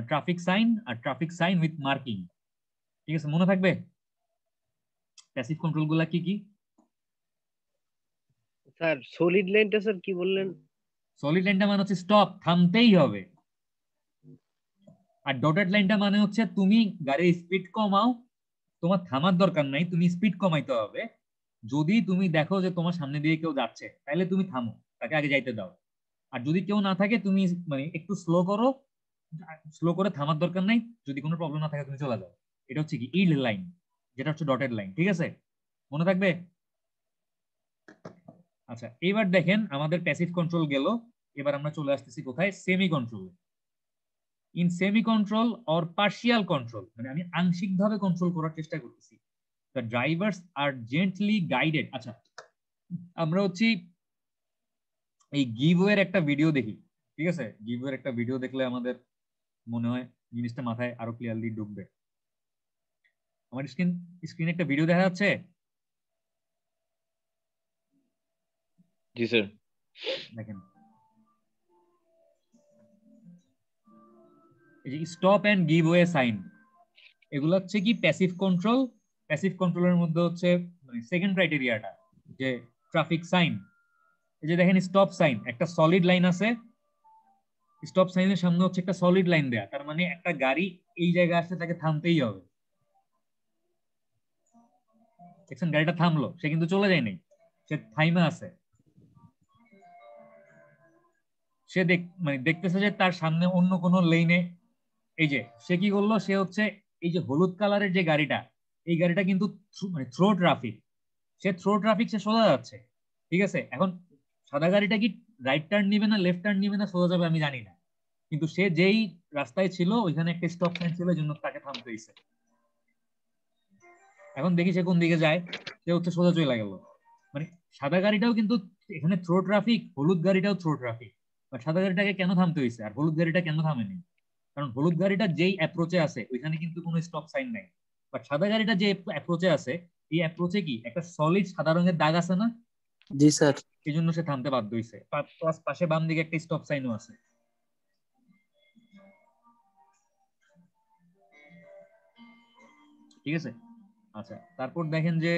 ট্রাফিক সাইন, আর ট্রাফিক সাইন উইথ মার্কিং, ঠিক আছে। মনে থাকবে প্যাসিভ কন্ট্রোল গুলা কি কি? স্যার সলিড লাইনটা স্যার কি বললেন? সলিড লাইনটা মানে হচ্ছে স্টপ, থামতেই হবে। আর ডটেড লাইনটা মানে হচ্ছে তুমি গাড়ির স্পিড কমাও, তোমার থামার দরকার নাই, তুমি স্পিড কমাইতে হবে। যদি তুমি দেখো যে তোমার সামনে দিয়ে কেউ যাচ্ছে, তাহলে তুমি থামো, তাকে আগে যাইতে দাও। আর যদি কেউ না থাকে তুমি মানে একটু স্লো করো, স্লো করে থামার দরকার নাই, যদি কোনো প্রবলেম না থাকে তুমি চলে যাও। এটা হচ্ছে কি ইল্ড লাইন, যেটা হচ্ছে ডটেড লাইন, ঠিক আছে, মনে থাকবে। আচ্ছা, এবার দেখেন আমাদের প্যাসিভ কন্ট্রোল গেল, এবার আমরা চলে আসতেছি কোথায়, semi control. In semi control or partial control, মানে আমি আংশিকভাবে কন্ট্রোল করার চেষ্টা করতেছি। The drivers are gently guided। আচ্ছা, আমরা হচ্ছে এই গিভওয়ের একটা ভিডিও দেখি, ঠিক আছে, গিভওয়ের একটা ভিডিও দেখলে আমাদের মনে হয় জিনিসটা মাথায় আরো ক্লিয়ারলি ঢুকবে। আমার স্ক্রিনে একটা ভিডিও দেখা যাচ্ছে, জি স্যার। দেখেন এই যে স্টপ এন্ড গিভওয়ে সাইন, এগুলো হচ্ছে কি প্যাসিভ কন্ট্রোল। প্যাসিভ কন্ট্রোলের মধ্যে হচ্ছে মানে সেকেন্ড ক্রাইটেরিয়াটা যে ট্রাফিক সাইন। এই যে দেখেন স্টপ সাইন, একটা সলিড লাইন আছে, স্টপ সাইনের সামনে হচ্ছে একটা সলিড লাইন দেয়া, তার মানে একটা গাড়ি এই জায়গায় আসলে তাকে থামতেই হবে। দেখছেন গাড়িটা থামলো, সে কিন্তু চলে যায় নাই, সে থাইমা আছে। সে মানে দেখতেছে যে তার সামনে অন্য কোনো লেনে, এই যে সে কি করলো, সে হচ্ছে এই যে হলুদ কালারের যে গাড়িটা, এই গাড়িটা কিন্তু মানে থ্রো ট্রাফিক, সে থ্রো ট্রাফিক, সে সোজা যাচ্ছে। ঠিক আছে, এখন সাদা গাড়িটা কি রাইট টার্ন নিবে না লেফট টার্ন নিবে না সোজা যাবে আমি জানি না, কিন্তু সে যেই রাস্তায় ছিল ওইখানে একটা স্টপ সাইন ছিল, এই জন্য তাকে থামতে হয়েছে। এখন দেখি সে কোন দিকে যায়, সে হচ্ছে সোজা চলে গেল। মানে সাদা গাড়িটাও কিন্তু এখানে থ্রো ট্রাফিক, হলুদ গাড়িটাও থ্রো ট্রাফিক, বাট সাদা গাড়িটাকে কেন থামতে হয়েছে আর হলুদ গাড়িটা কেন থামেনি? কারণ হলুদ গাড়িটা যেই অ্যাপ্রোচে আছে ওইখানে কিন্তু কোনো স্টপ সাইন নাই, বাট সাদা গাড়িটা যে অ্যাপ্রোচে আছে, এই অ্যাপ্রোচে কি একটা সলিড সাদা রঙের দাগ আছে না, জি স্যার। এই জন্য সে থামতে বাধ্য হয়েছে। পাশে বাম দিকে একটা স্টপ সাইনও আছে। ঠিক আছে, আচ্ছা তারপর দেখেন যে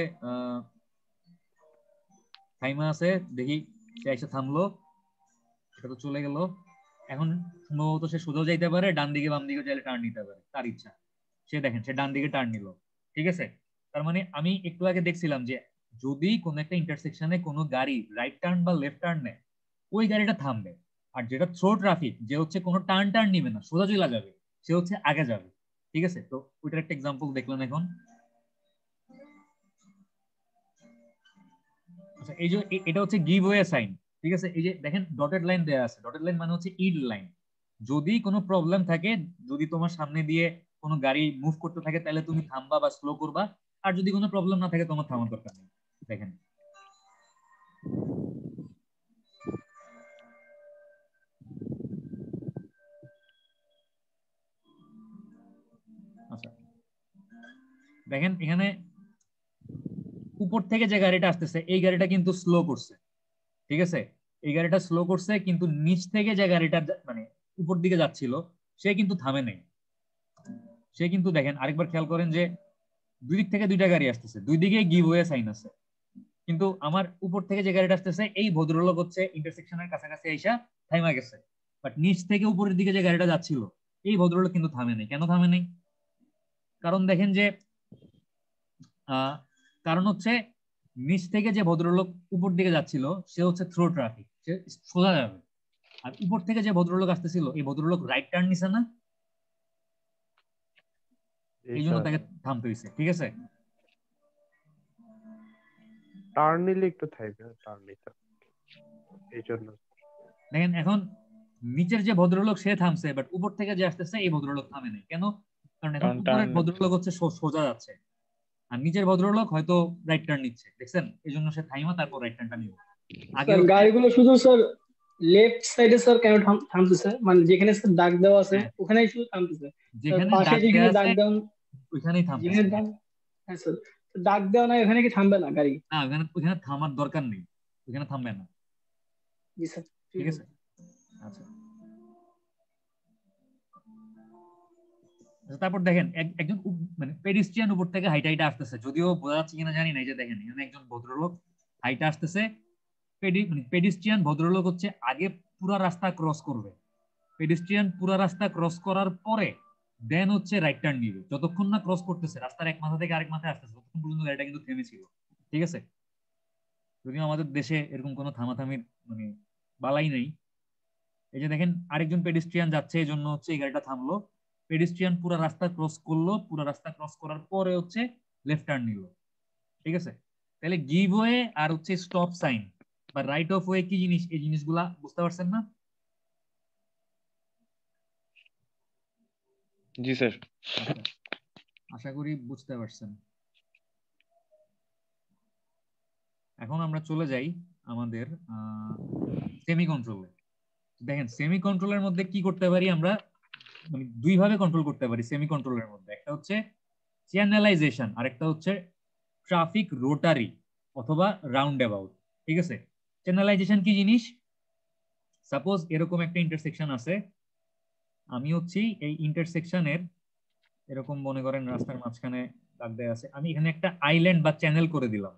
থাইমা আছে, দেখি সে এসে থামলো, এটা তো চলে গেল। এখন সম্ভবত সে সোজাও যাইতে পারে, ডান দিকে বাম দিকে চাইলে টার্ন নিতে পারে, তার ইচ্ছা। সে দেখেন সে ডান দিকে টার্ন নিল। ঠিক আছে, তার মানে আমি একটু আগে দেখছিলাম যে যদি কোন একটা ইন্টারসেকশনে কোনো গাড়ি রাইট টার্ন বা লেফট টার্ন নেয়, ওই গাড়িটা থামবে। আর যেটা থ্রো ট্রাফিক, যে হচ্ছে কোনো টার্ন টার্ন নিবে না, সোজা চলে যাবে, সে হচ্ছে আগে যাবে। ঠিক আছে, তো ওইটার একটা এক্সাম্পল দেখলেন এখন। আচ্ছা, এই যে এটা হচ্ছে গিভ ওয়ে সাইন। ঠিক আছে, এই যে দেখেন ডটেড লাইন দেয়া আছে, ডটেড লাইন মানে হচ্ছে ইড লাইন। যদি কোনো প্রবলেম থাকে, যদি তোমার সামনে দিয়ে কোনো গাড়ি মুভ করতে থাকে, তাহলে তুমি থামবা বা স্লো করবা। আর যদি কোনো প্রবলেম না থাকে, তোমার থামার দরকার নেই। দেখেন আচ্ছা, দেখেন এখানে উপর থেকে যে গাড়িটা আসতেছে এই গাড়িটা কিন্তু স্লো করছে। ঠিক আছে, এই গাড়িটা স্লো করছে, কিন্তু নিচ থেকে যে গাড়িটা মানে উপর দিকে যাচ্ছিল সে কিন্তু থামে নাই। সে কিন্তু দেখেন আরেকবার খেয়াল করেন যে দুই দিক থেকে দুইটা গাড়ি আসতেছে, দুই দিকে গিভ ওয়ে সাইন আছে, কিন্তু আমার উপর থেকে যে গাড়িটা আসতেছে এই ভদ্রলোক হচ্ছে ইন্টারসেকশনের কাছাকাছি আইসা থাইমা গেছে। বাট নিচ থেকে উপরের দিকে যে গাড়িটা যাচ্ছিল এই ভদ্রলোক কিন্তু থামে নাই। কেন থামে নাই? কারণ দেখেন যে কারণ হচ্ছে নিচ থেকে যে ভদ্রলোক উপর দিকে যাচ্ছিল সে হচ্ছে থ্রো ট্রাফিক, সে সোজা যাবে। আর উপর থেকে যে ভদ্রলোক আসতেছিল এই ভদ্রলোক রাইট টার্ন নিছে না, এই জন্য তাকে থামতে হয়েছে। ঠিক আছে, টার্ন নিলে একটু থাকবে, টার্ন নিতে এই জন্য। দেখেন এখন নিচের যে ভদ্রলোক সে থামছে, বাট উপর থেকে যে আসতেছে এই ভদ্রলোক থামে নাই। কেন? কারণ এখন উপরের ভদ্রলোক হচ্ছে সোজা যাচ্ছে, আর নিচের ভদ্রলোক হয়তো রাইট টার্ন নিচ্ছে, দেখছেন? এই জন্য সে থাইমা তারপর রাইট টার্নটা নিল। আগে স্যার গাড়িগুলো শুধু স্যার লেফট সাইডে স্যার কেন থামতেছে, মানে যেখানে স্যার দাগ দেওয়া আছে ওখানেই শুধু থামতেছে, যেখানে পাশে দাগ যেখানে দেওয়া দাগ আছে দেওয়া, ওইখানেই থামতেছে। যেখানে দাগ, হ্যাঁ স্যার, দাগ দেওয়া নাই ওখানে কি থামবে না গাড়ি? না, ওখানে থামার দরকার নেই, ওখানে থামবে না। জি স্যার, ঠিক আছে, আচ্ছা। তারপর দেখেন একজন মানে পেডিস্ট্রিয়ান উপর থেকে হাইটা হাইটা আসতেছে, যদিও বোঝা যাচ্ছে কিনা জানি না। এই যে দেখেন এখানে একজন ভদ্রলোক হাইটা আসতেছে, পেডিস্ট্রিয়ান ভদ্রলোক হচ্ছে আগে পুরো রাস্তা ক্রস করবে, পেডিস্ট্রিয়ান পুরো রাস্তা ক্রস করার পরে দেন হচ্ছে রাইট টার্ন নিবে। যতক্ষণ না ক্রস করতেছে রাস্তার এক মাথা থেকে আরেক মাথায় আসতেছে ততক্ষণ পর্যন্ত গাড়িটা কিন্তু থেমেছিল। ঠিক আছে, যদিও আমাদের দেশে এরকম কোনো থামাথামির মানে বালাই নেই। এই যে দেখেন আরেকজন পেডিস্ট্রিয়ান যাচ্ছে, এই জন্য হচ্ছে এই গাড়িটা থামলো। পেডিস্ট্রিয়ান পুরো রাস্তা ক্রস করলো, পুরো রাস্তা ক্রস করার পরে হচ্ছে লেফট টার্ন নিল। ঠিক আছে, তাহলে গিভ ওয়ে আর হচ্ছে স্টপ সাইন বা রাইট অফ ওয়ে কি জিনিস, এই জিনিসগুলা বুঝতে পারছেন না? জি স্যার। আশা করি বুঝতে পারছেন। এখন আমরা চলে যাই আমাদের সেমি কন্ট্রোলে। দেখেন সেমি কন্ট্রোলের মধ্যে কি করতে পারি আমরা, মানে দুই ভাবে কন্ট্রোল করতে পারি সেমি কন্ট্রোলের মধ্যে। একটা হচ্ছে চ্যানেলাইজেশন আর একটা হচ্ছে ট্রাফিক রোটারি অথবা রাউন্ড অ্যাবাউট। ঠিক আছে, চ্যানেলাইজেশন কি জিনিস? সাপোজ এরকম একটা ইন্টারসেকশন আছে, আমি হচ্ছি এই ইন্টারসেকশনের এরকম মনে করেন রাস্তার মাঝখানে দাগ দেয়া আছে, আমি এখানে একটা আইল্যান্ড বা চ্যানেল করে দিলাম।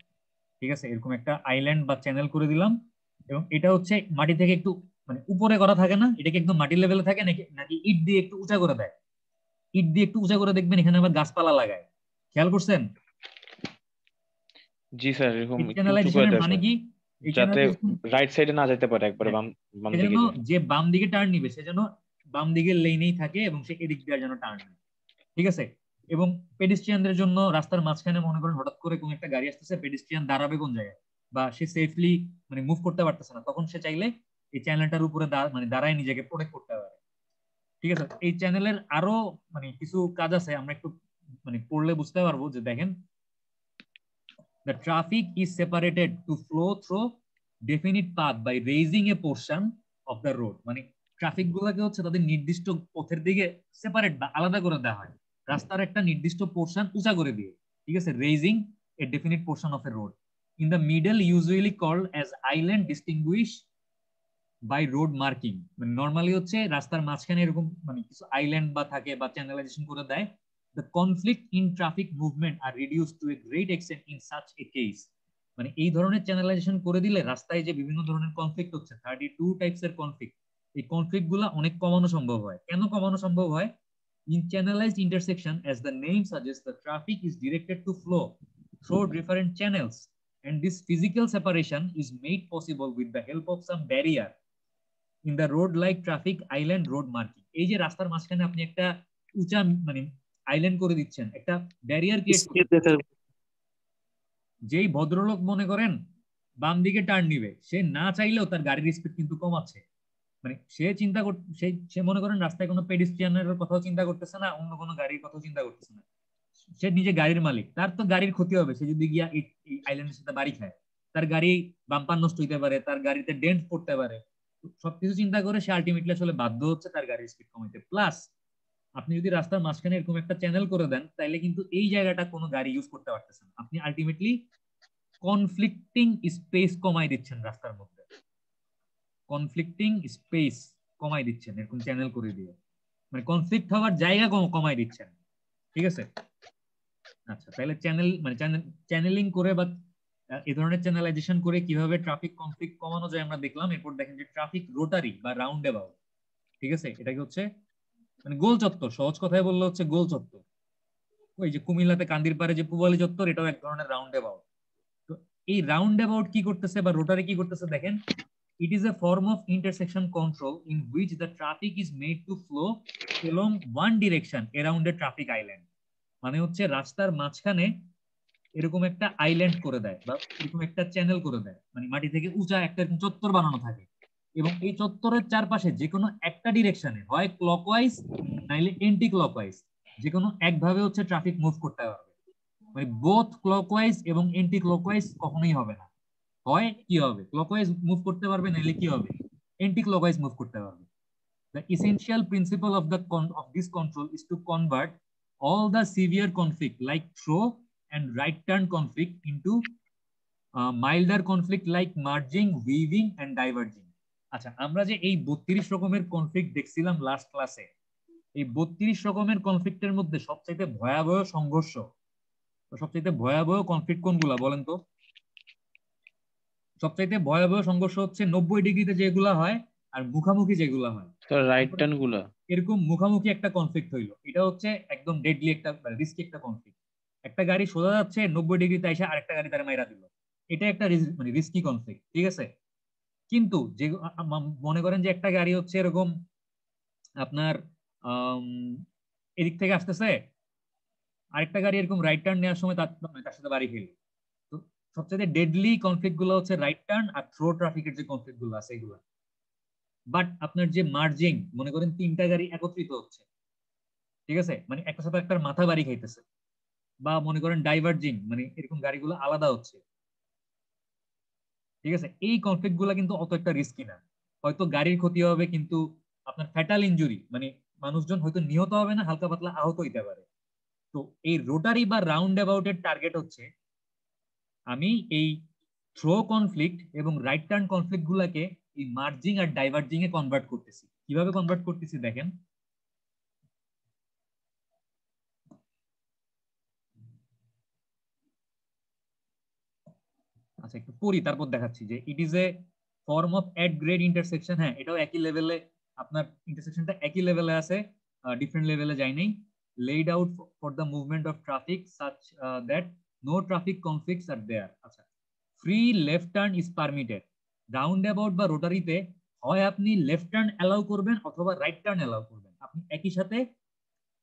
ঠিক আছে, এরকম একটা আইল্যান্ড বা চ্যানেল করে দিলাম, এবং এটা হচ্ছে মাটি থেকে একটু মানে উপরে করা থাকে না, এটা কি একদম মাটির লেভেলে থাকে নাকি নাকি ইট দিয়ে একটু উঁচা করে দেয়? ইট দিয়ে একটু উঁচা করে দেখবেন এখানে আবার গাছপালা লাগায়, খেয়াল করছেন? জি স্যার, এরকম ইট একটু উঁচু করে চ্যানেলাইজেশনের দেয় মানে স্যার, কি? এই যাতে চ্যানেলাইজেশন রাইট সাইডে না যেতে পারে, একবারে বাম বাম সেজন্য দিকে যায়। যে বাম দিকে টার্ন নিবে সে যেন বাম দিকের লেনেই থাকে এবং সে এদিক দিয়ে যেন টার্ন নেয়, ঠিক আছে? এবং পেডিস্ট্রিয়ানদের জন্য রাস্তার মাঝখানে মনে করেন হঠাৎ করে কোন একটা গাড়ি আসতেছে, পেডিস্ট্রিয়ান দাঁড়াবে কোন জায়গায় বা সে সেফলি মানে মুভ করতে পারতেছে না, তখন সে চাইলে এই চ্যানেলটার উপরে মানে দাঁড়ায় নিজেকে প্রোটেক্ট করতে পারে, ঠিক আছে? এই চ্যানেলের আরো মানে কিছু কাজ আছে, আমরা একটু মানে পড়লে বুঝতে পারবো যে দেখেন, the traffic is separated to flow through definite path by raising a portion of the road, মানে ট্রাফিক গুলাকে হচ্ছে তাদের নির্দিষ্ট পথের দিকে সেপারেট বা আলাদা করে দেওয়া হয় রাস্তার একটা নির্দিষ্ট পোর্শন উঁচা করে দিয়ে, ঠিক আছে? Raising a definite portion of a road in the middle usually called as island distinguish by road marking, মানে নর্মালি হচ্ছে রাস্তার মাঝখানে এরকম মানে কিছু আইল্যান্ড বা থাকে বা চ্যানেলাইজেশন করে দেয়। The conflict in traffic movement are reduced to a great extent in such a case, মানে এই ধরনের চ্যানেলাইজেশন করে দিলে রাস্তায় যে বিভিন্ন ধরনের কনফ্লিক্ট হচ্ছে 32 টাইপস এর কনফ্লিক্ট, এই কনফ্লিক্ট গুলা অনেক কমানো সম্ভব হয়। কেন কমানো সম্ভব হয়? In channelized intersection, as the name suggests, the traffic is directed to flow through different channels, and this physical separation is made possible with the help of some barrier in the road like traffic island road marking. এই যে রাস্তার মাঝখানে আপনি একটা উঁচা মানে আইল্যান্ড করে দিচ্ছেন, একটা ব্যারিয়ার ক্রিয়েট স্পিড করছেন, ব্রেকার। যেই ভদ্রলোক মনে করেন বাম দিকে টার্ন নিবে, সে না চাইলেও তার গাড়ির স্পিড কিন্তু কমাচ্ছে, মানে সে চিন্তা করতে সে মনে করেন রাস্তায় কোনো পেডিস্ট্রিয়ানের কথাও চিন্তা করতেছে না, অন্য কোনো গাড়ির কথাও চিন্তা করতেছে না, সে নিজে গাড়ির মালিক, তার তো গাড়ির ক্ষতি হবে, সে যদি গিয়া এই আইল্যান্ডের সাথে বাড়ি খায়, তার গাড়ি বাম্পার নষ্ট হইতে পারে, তার গাড়িতে ডেন্ট পড়তে পারে, সবকিছু চিন্তা করে সে আলটিমেটলি আসলে বাধ্য হচ্ছে তার গাড়ির স্পিড কমাইতে। প্লাস আপনি যদি রাস্তার মাঝখানে এরকম একটা চ্যানেল করে দেন, তাইলে কিন্তু এই জায়গাটা কোনো গাড়ি ইউজ করতে পারতেছে না, আপনি আলটিমেটলি কনফ্লিক্টিং স্পেস কমাই দিচ্ছেন রাস্তার মধ্যে, কনফ্লিক্টিং স্পেস কমাই দিচ্ছেন এরকম চ্যানেল করে দিয়ে, মানে কনফ্লিক্ট হওয়ার জায়গা কমাই দিচ্ছেন, ঠিক আছে? আচ্ছা, তাহলে চ্যানেল মানে চ্যানেলিং করে বা এই ধরনের চ্যানেলাইজেশন করে কিভাবে ট্রাফিক কনফ্লিক্ট কমানো যায় আমরা দেখলাম। এরপর দেখেন যে ট্রাফিক রোটারি বা রাউন্ড অ্যাবাউট, ঠিক আছে? এটাকে হচ্ছে মানে গোল চত্বর, সহজ কথায় বললে হচ্ছে গোল চত্বর। ওই যে কুমিল্লাতে কান্দির পাড়ে যে পূবালী চত্বর, এটাও এক ধরনের রাউন্ড অ্যাবাউট। তো এই রাউন্ড অ্যাবাউট কি করতেছে বা রোটারি কি করতেছে দেখেন, it is a form of intersection control in which the traffic is made to flow along one direction around a traffic island, মানে হচ্ছে রাস্তার মাঝখানে এরকম একটা আইল্যান্ড করে দেয় বা এরকম একটা চ্যানেল করে দেয়, মানে মাটি থেকে উঁচা একটা এরকম চত্বর বানানো থাকে, এবং এই চত্বরের চারপাশে যে কোনো একটা ডিরেকশনে হয় ক্লকওয়াইজ নাইলে এন্টি ক্লকওয়াইজ, যে কোনো একভাবে হচ্ছে ট্রাফিক মুভ করতে পারবে, মানে বোথ ক্লকওয়াইজ এবং এন্টি ক্লকওয়াইজ কখনোই হবে না, হয় কি হবে ক্লকওয়াইজ মুভ করতে পারবে নাইলে কি হবে এন্টি ক্লকওয়াইজ মুভ করতে পারবে। The essential principle of this control is to convert all the severe conflict like throw and right turn conflict into milder conflict like merging, weaving and diverging. আচ্ছা, আমরা যে এই 32 রকমের কনফ্লিক্ট দেখছিলাম লাস্ট ক্লাসে, এই 32 রকমের কনফ্লিক্টের মধ্যে সবচেয়ে ভয়াবহ সংঘর্ষ, সবচেয়ে ভয়াবহ কনফ্লিক্ট কোনগুলা বলেন তো? সবচাইতে ভয়াবহ সংঘর্ষ হচ্ছে 90 ডিগ্রিতে যেগুলা হয় আর মুখামুখি যেগুলা হয়। স্যার রাইট টার্ন গুলা এরকম মুখামুখি একটা কনফ্লিক্ট হইলো, এটা হচ্ছে একদম ডেডলি একটা রিস্কি একটা কনফ্লিক্ট। একটা গাড়ি সোজা যাচ্ছে 90 ডিগ্রিতে এসে আরেকটা গাড়ি তার মাইরা দিল, এটা একটা মানে রিস্কি কনফ্লিক্ট, ঠিক আছে? কিন্তু যে মনে করেন যে একটা গাড়ি হচ্ছে এরকম আপনার এদিক থেকে আসতেছে, আরেকটা গাড়ি এরকম রাইট টার্ন নেওয়ার সময় তার সাথে বাড়ি খেলো, তো সবচেয়ে ডেডলি কনফ্লিক্ট গুলো হচ্ছে রাইট টার্ন আর থ্রো ট্রাফিকের যে কনফ্লিক্ট গুলো আছে এগুলো। বাট আপনার যে মার্জিং, মনে করেন তিনটা গাড়ি একত্রিত হচ্ছে, ঠিক আছে, মানে একটা সাথে একটা মাথা বাড়ি খাইতেছে, বা মনে করেন ডাইভার্জিং, মানে এরকম গাড়িগুলো আলাদা হচ্ছে, ঠিক আছে, এই কনফ্লিক্ট গুলা কিন্তু অত একটা রিস্কি না, হয়তো গাড়ির ক্ষতি হবে কিন্তু আপনার ফ্যাটাল ইনজুরি মানে মানুষজন হয়তো নিহত হবে না, হালকা পাতলা আহত হইতে পারে। তো এই রোটারি বা রাউন্ড অ্যাবাউটের টার্গেট হচ্ছে আমি এই থ্রো কনফ্লিক্ট এবং রাইট টার্ন কনফ্লিক্ট গুলাকে এই মার্জিং আর ডাইভার্জিং এ কনভার্ট করতেছি। কিভাবে কনভার্ট করতেছি দেখেন, আচ্ছা একটু পড়ি তারপর দেখাচ্ছি যে it is a form of at grade intersection, হ্যাঁ এটাও একই লেভেলে, আপনার ইন্টারসেকশনটা একই লেভেলে আছে, ডিফারেন্ট লেভেলে যায় নাই। laid out for the movement of traffic such that no traffic conflicts are there. আচ্ছা, free left turn is permitted. রাউন্ডঅ্যাবাউট বা রোটারিতে হয় আপনি লেফট টার্ন অ্যালাউ করবেন অথবা রাইট টার্ন অ্যালাউ করবেন। আপনি একই সাথে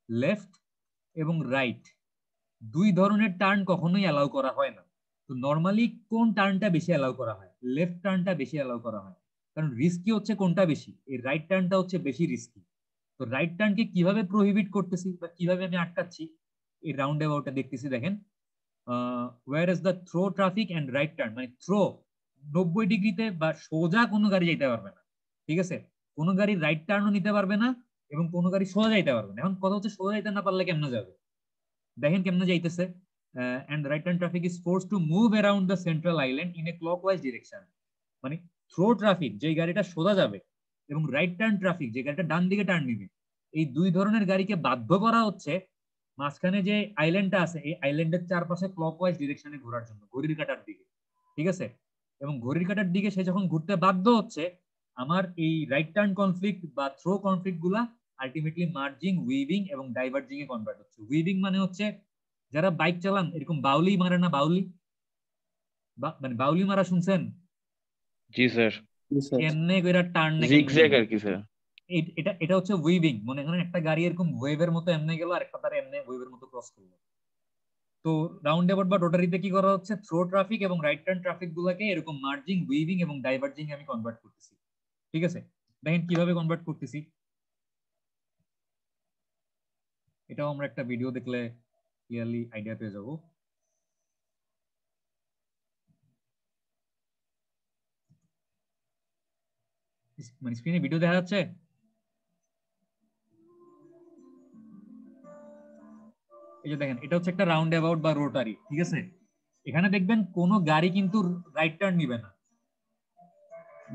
লেফট এবং রাইট দুই ধরনের টার্ন কখনোই অ্যালাউ করা হয় না। তো নরমালি কোন টার্নটা বেশি অ্যালাউ করা হয়? লেফট টার্নটা বেশি অ্যালাউ করা হয়, কারণ রিস্কি হচ্ছে কোনটা বেশি? এই রাইট টার্নটা হচ্ছে বেশি রিস্কি। তো রাইট টার্নকে কিভাবে প্রোহিবিট করতেছি বা কিভাবে আমি আটকাচ্ছি, এই রাউন্ড অ্যাবাউটটা দেখতেছি। দেখেন, where is the through traffic and right turn, মানে থ্রো 90 ডিগ্রিতে বা সোজা কোনো গাড়ি যাইতে পারবে না, ঠিক আছে? কোনো গাড়ি রাইট টার্নও নিতে পারবে না এবং কোনো গাড়ি সোজা যাইতে পারবে না। এখন কথা হচ্ছে সোজা যাইতে না পারলে কেমনে যাবে? দেখেন কেমনে যাইতেছে, and right turn traffic is forced to move around the central island in a clockwise direction. মানে থ্রো ট্রাফিক যে গাড়িটা সোজা যাবে এবং রাইট টার্ন ট্রাফিক যে গাড়িটা ডান দিকে টার্ন নিবে, এই দুই ধরনের গাড়িকে বাধ্য করা হচ্ছে মাঝখানে যে আইল্যান্ডটা আছে এই আইল্যান্ডের চারপাশে ক্লকওয়াইজ ডিরেকশনে ঘোরার জন্য, ঘড়ির কাঁটার দিকে, ঠিক আছে? এবং ঘড়ির কাঁটার দিকে সে যখন ঘুরতে বাধ্য হচ্ছে, আমার এই রাইট টার্ন কনফ্লিক্ট বা থ্রো কনফ্লিক্ট গুলা আলটিমেটলি মার্জিং, উইভিং এবং ডাইভার্জিং এ কনভার্ট হচ্ছে। উইভিং মানে হচ্ছে যারা বাইক চালান এরকম বাউলি মারে না, বাউলি, মানে বাউলি মারা শুনছেন? জি স্যার, এমনে কইরা টার্ন নাকি জিগজ্যাগ আর কি স্যার। এটা এটা হচ্ছে উইভিং। মনে করেন একটা গাড়ি এরকম ওয়েভের মতো এমনে গেল আর একটা তার এমনে ওয়েভের মতো ক্রস করলো। তো রাউন্ড অ্যাবাউট বা রোটারিতে কি করা হচ্ছে? থ্রো ট্রাফিক এবং রাইট টার্ন ট্রাফিক গুলোকে এরকম মার্জিং, উইভিং এবং ডাইভার্জিং আমি কনভার্ট করতেছি, ঠিক আছে? দেখেন কিভাবে কনভার্ট করতেছি, এটাও আমরা একটা ভিডিও দেখলে ক্লিয়ারলি আইডিয়া পেয়ে যাবো। মানে স্ক্রিনে ভিডিও দেখা যাচ্ছে? এই যে দেখেন, এটা হচ্ছে একটা রাউন্ড অ্যাবাউট বা রোটারি, ঠিক আছে? এখানে দেখবেন কোনো গাড়ি কিন্তু রাইট টার্ন নিবে না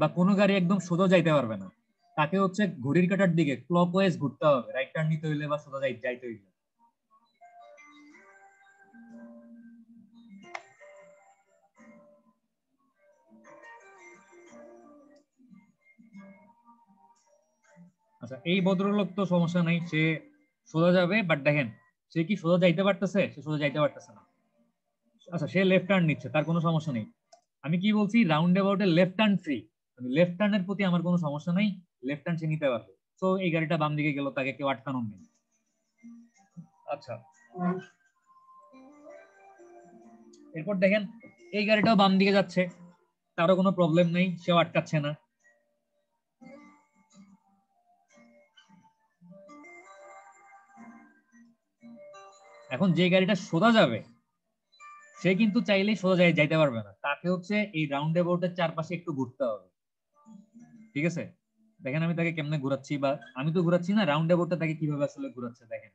বা কোনো গাড়ি একদম সোজা যাইতে পারবে না, তাকে হচ্ছে ঘড়ির কাঁটার দিকে ক্লকওয়াইজ ঘুরতে হবে রাইট টার্ন নিতে হইলে বা সোজা যাইতে হইলে। আচ্ছা, এই ভদ্রলোক তো সমস্যা নাই, সে সোজা যাবে, বাট দেখেন সে কি সোজা যাইতে পারতেছে? সে সোজা যাইতে পারতেছে না। আচ্ছা, সে লেফট টার্ন নিচ্ছে, তার কোনো সমস্যা নেই। আমি কি বলছি? রাউন্ড অ্যাবাউটে লেফট টার্ন ফ্রি, মানে লেফট টার্নের প্রতি আমার কোনো সমস্যা নাই, লেফট টার্ন সে নিতে পারবে। তো এই গাড়িটা বাম দিকে গেল, তাকে কেউ আটকানো নেই। আচ্ছা, এরপর দেখেন এই গাড়িটাও বাম দিকে যাচ্ছে, তারও কোনো প্রবলেম নেই, সেও আটকাচ্ছে না। এখন যে গাড়িটা সোজা যাবে সে কিন্তু চাইলেই সোজা যাইতে পারবে না, তাকে হচ্ছে এই রাউন্ড অ্যাবাউটের চারপাশে একটু ঘুরতে হবে, ঠিক আছে? দেখেন আমি তাকে কেমনে ঘুরাচ্ছি, বা আমি তো ঘুরাচ্ছি না, রাউন্ড অ্যাবাউটটা তাকে কিভাবে আসলে ঘুরাচ্ছে দেখেন।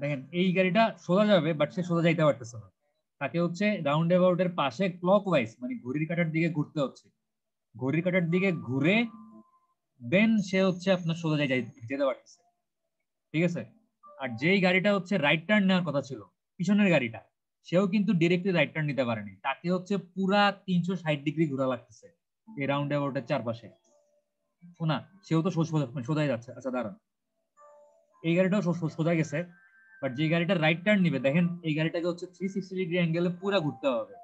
দেখেন এই গাড়িটা সোজা যাবে বাট সে সোজা যাইতে পারতেছে না, তাকে হচ্ছে রাউন্ড অ্যাবাউটের পাশে ক্লকওয়াইজ মানে ঘড়ির কাঁটার দিকে ঘুরতে হচ্ছে। ঘড়ির কাঁটার দিকে ঘুরে দেন সে হচ্ছে আপনার সোজা যেতে পারতেছে, ঠিক আছে? আর যেই গাড়িটা হচ্ছে রাইট টার্ন নেওয়ার কথা ছিল, পিছনের গাড়িটা, সেও কিন্তু ডিরেক্টলি রাইট টার্ন নিতে পারেনি, তাকে হচ্ছে পুরা 360 ডিগ্রি ঘোরা লাগতেছে এই রাউন্ড অ্যাবাউটের চারপাশে। না, সেও তো সোজাই যাচ্ছে। আচ্ছা দাঁড়ান, এই গাড়িটাও সোজা গেছে, বাট যে গাড়িটা রাইট টার্ন নিবে দেখেন এই গাড়িটাকে হচ্ছে 360 ডিগ্রি অ্যাঙ্গেলে পুরো ঘুরতে হবে।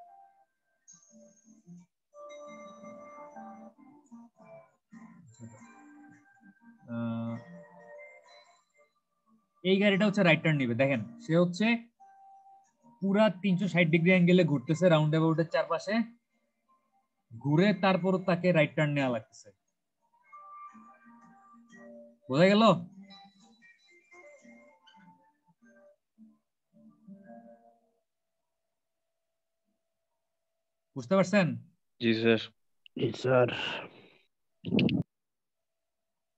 এই গাড়িটা হচ্ছে রাইট টার্ন নিবে, দেখেন সে হচ্ছে পুরা 360 ডিগ্রি অ্যাঙ্গেলে ঘুরতেছে রাউন্ড অ্যাবাউটের চারপাশে, ঘুরে তারপর তাকে রাইট টার্ন নেওয়া লাগতেছে। বোঝা গেল? বুঝতে পারছেন? জি স্যার। স্যার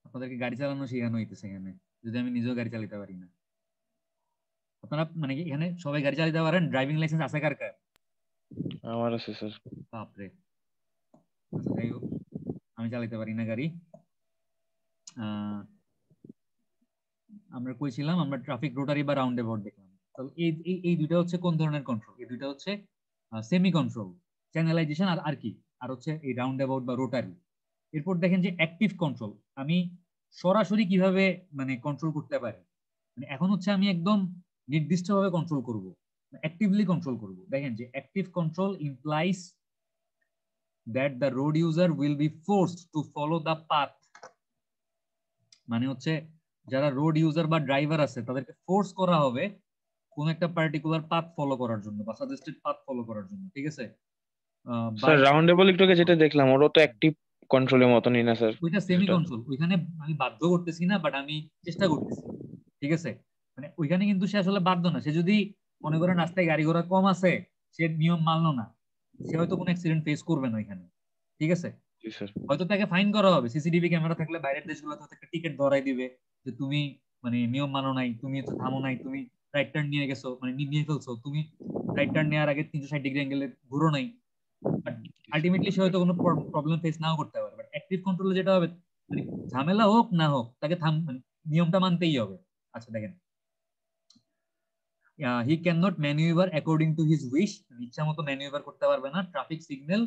আপনাদেরকে গাড়ি চালানো শেখানো হইতেছে এখানে, যদি আমি নিজেও গাড়ি চালাতে পারি না। আপনারা মানে কি এখানে সবাই গাড়ি চালাতে পারেন? ড্রাইভিং লাইসেন্স আছে কার কার? আমার আছে স্যার। বাপরে। আচ্ছা যাই হোক, আমি চালাতে পারি না গাড়ি। আমরা কইছিলাম আমরা ট্রাফিক রোটারি বা রাউন্ড অ্যাবাউট দেখলাম। তাহলে এই দুইটা হচ্ছে কোন ধরনের কন্ট্রোল? এই দুইটা হচ্ছে সেমি কন্ট্রোল, চ্যানেলাইজেশন আর কি, আর হচ্ছে এই রাউন্ড অ্যাবাউট বা রোটারি। এরপর দেখেন যে অ্যাক্টিভ কন্ট্রোল, আমি সরাসরি কিভাবে মানে কন্ট্রোল করতে পারি। মানে এখন হচ্ছে আমি একদম নির্দিষ্টভাবে কন্ট্রোল করব, অ্যাক্টিভলি কন্ট্রোল করব। দেখেন যে active control implies that the road user will be forced to follow the path. মানে হচ্ছে যারা রোড ইউজার বা ড্রাইভার আছে তাদেরকে ফোর্স করা হবে কোন একটা পার্টিকুলার পাথ ফলো করার জন্য বা সাজেস্টেড পাথ ফলো করার জন্য, ঠিক আছে? স্যার রাউন্ডেবল একটু আগে যেটা দেখলাম ওরও তো অ্যাক্টিভ কন্ট্রোলের মতনই না স্যার? ওইটা সেমি কন্ট্রোল, ওইখানে আমি বাধ্য করতেছি না, বাট আমি চেষ্টা করতেছি, ঠিক আছে? মানে ওইখানে কিন্তু সে আসলে বাধ্য না। সে যদি মনে করেন রাস্তায় গাড়ি ঘোড়া কম আছে, সে নিয়ম মানলো না, সে হয়তো কোনো অ্যাক্সিডেন্ট ফেস করবে না ওইখানে, ঠিক আছে? জি স্যার। হয়তো তাকে ফাইন করা হবে, সিসিটিভি ক্যামেরা থাকলে বাইরের দেশগুলোতে একটা টিকিট ধরাই দিবে যে তুমি মানে নিয়ম মানো নাই, তুমি হচ্ছে থামো নাই, তুমি রাইট টার্ন নিয়ে গেছো, মানে নিয়ে ফেলছো, তুমি রাইট টার্ন নেওয়ার আগে 360 ডিগ্রি অ্যাঙ্গেলে ঘুরো নাই। বাট আলটিমেটলি সে হয়তো কোনো প্রবলেম ফেস নাও করতে পারে। বাট অ্যাক্টিভ কন্ট্রোলে যেটা হবে, মানে ঝামেলা হোক না হোক তাকে মানে নিয়মটা মানতেই হবে। আচ্ছা দেখেন, he can not manoeuvre according to his wish, ইচ্ছা মতো ম্যানিউভার করতে পারবে না। Traffic signal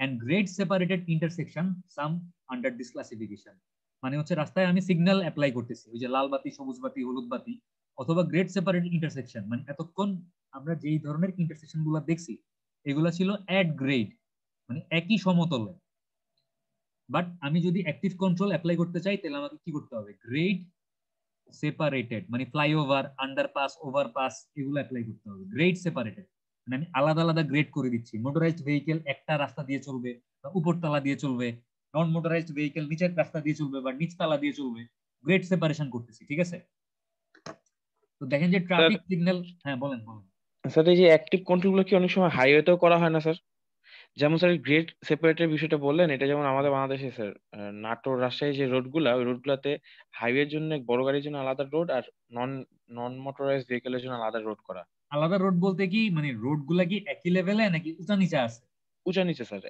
and grade separated intersection some under this classification, মানে হচ্ছে রাস্তায় আমি সিগন্যাল অ্যাপ্লাই করতেছি, ওই যে লাল বাতি, সবুজ বাতি, হলুদ বাতি, অথবা গ্রেড সেপারেটেড ইন্টারসেকশন, মানে এতক্ষণ আমরা যেই ধরনের ইন্টারসেকশন গুলো দেখছি এগুলা ছিল অ্যাট গ্রেড, মানে একই সমতলে। বাট আমি যদি অ্যাক্টিভ কন্ট্রোল অ্যাপ্লাই করতে চাই তাহলে আমাকে কি করতে হবে? গ্রেড সেপারেটেড, মানে ফ্লাইওভার, আন্ডারপাস, ওভারপাস এগুলো অ্যাপ্লাই করতে হবে। গ্রেড সেপারেটেড মানে আমি আলাদা আলাদা গ্রেড করে দিচ্ছি। মোটরাইজড ভেহিকেল একটা রাস্তা দিয়ে চলবে বা উপরতলা দিয়ে চলবে, নন মোটরাইজড ভেহিকেল নিচের রাস্তা দিয়ে চলবে বা নিচতলা দিয়ে চলবে, গ্রেড সেপারেশন করতেছি, ঠিক আছে? তো দেখেন যে ট্রাফিক সিগন্যাল, হ্যাঁ বলেন বলেন। স্যার এই যে অ্যাক্টিভ কন্ট্রোল গুলো কি অনেক সময় হাইওয়েতেও করা হয় না স্যার? যেমন স্যার গ্রেড সেপারেটের বিষয়টা বললেন, এটা যেমন আমাদের বাংলাদেশে স্যার নাটোর, রাজশাহী যে রোডগুলা, ওই রোডগুলাতে হাইওয়ের জন্য বড় গাড়ির জন্য আলাদা রোড আর নন নন মোটরাইজড ভেহিকেলের জন্য আলাদা রোড করা। আলাদা রোড বলতে কি মানে রোড গুলা কি একই লেভেলে নাকি উঁচা নিচে আছে? উঁচা নিচে স্যার,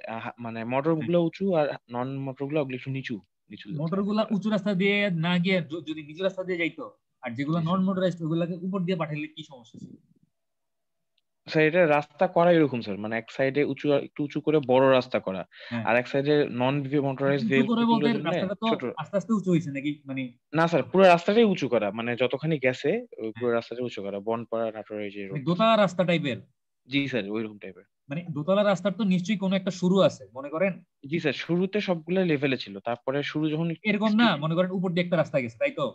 মানে মোটর গুলো উঁচু আর নন মোটর গুলো ওগুলো একটু নিচু নিচু। মোটর গুলা উঁচু রাস্তা দিয়ে না গিয়ে যদি নিচু রাস্তা দিয়ে যাইতো, আর যেগুলো নন মোটরাইজড ওগুলাকে উপর দিয়ে পাঠাইলে কি সমস্যা ছিল? স্যার এটা রাস্তা করা এরকম স্যার, মানে এক সাইডে উঁচু, একটু উঁচু করে বড় রাস্তা করা, আর এক সাইডে নন মোটরাইজড ভেহিকেলের জন্য ছোট। আস্তে আস্তে উঁচু হইছে নাকি? মানে না স্যার, পুরো রাস্তাটাই উঁচু করা, মানে যতখানি গেছে ওই পুরো রাস্তাটাই উঁচু করা, বনপাড়া নাটোরের যে রোড। দোতলা রাস্তা টাইপের? জি স্যার, ওইরকম টাইপের। মানে দোতলা রাস্তার তো নিশ্চয়ই কোনো একটা শুরু আছে মনে করেন? জি স্যার, শুরুতে সবগুলো লেভেলে ছিল, তারপরে শুরু যখন এরকম না, মনে করেন উপর দিয়ে একটা রাস্তা গেছে, তাই তো?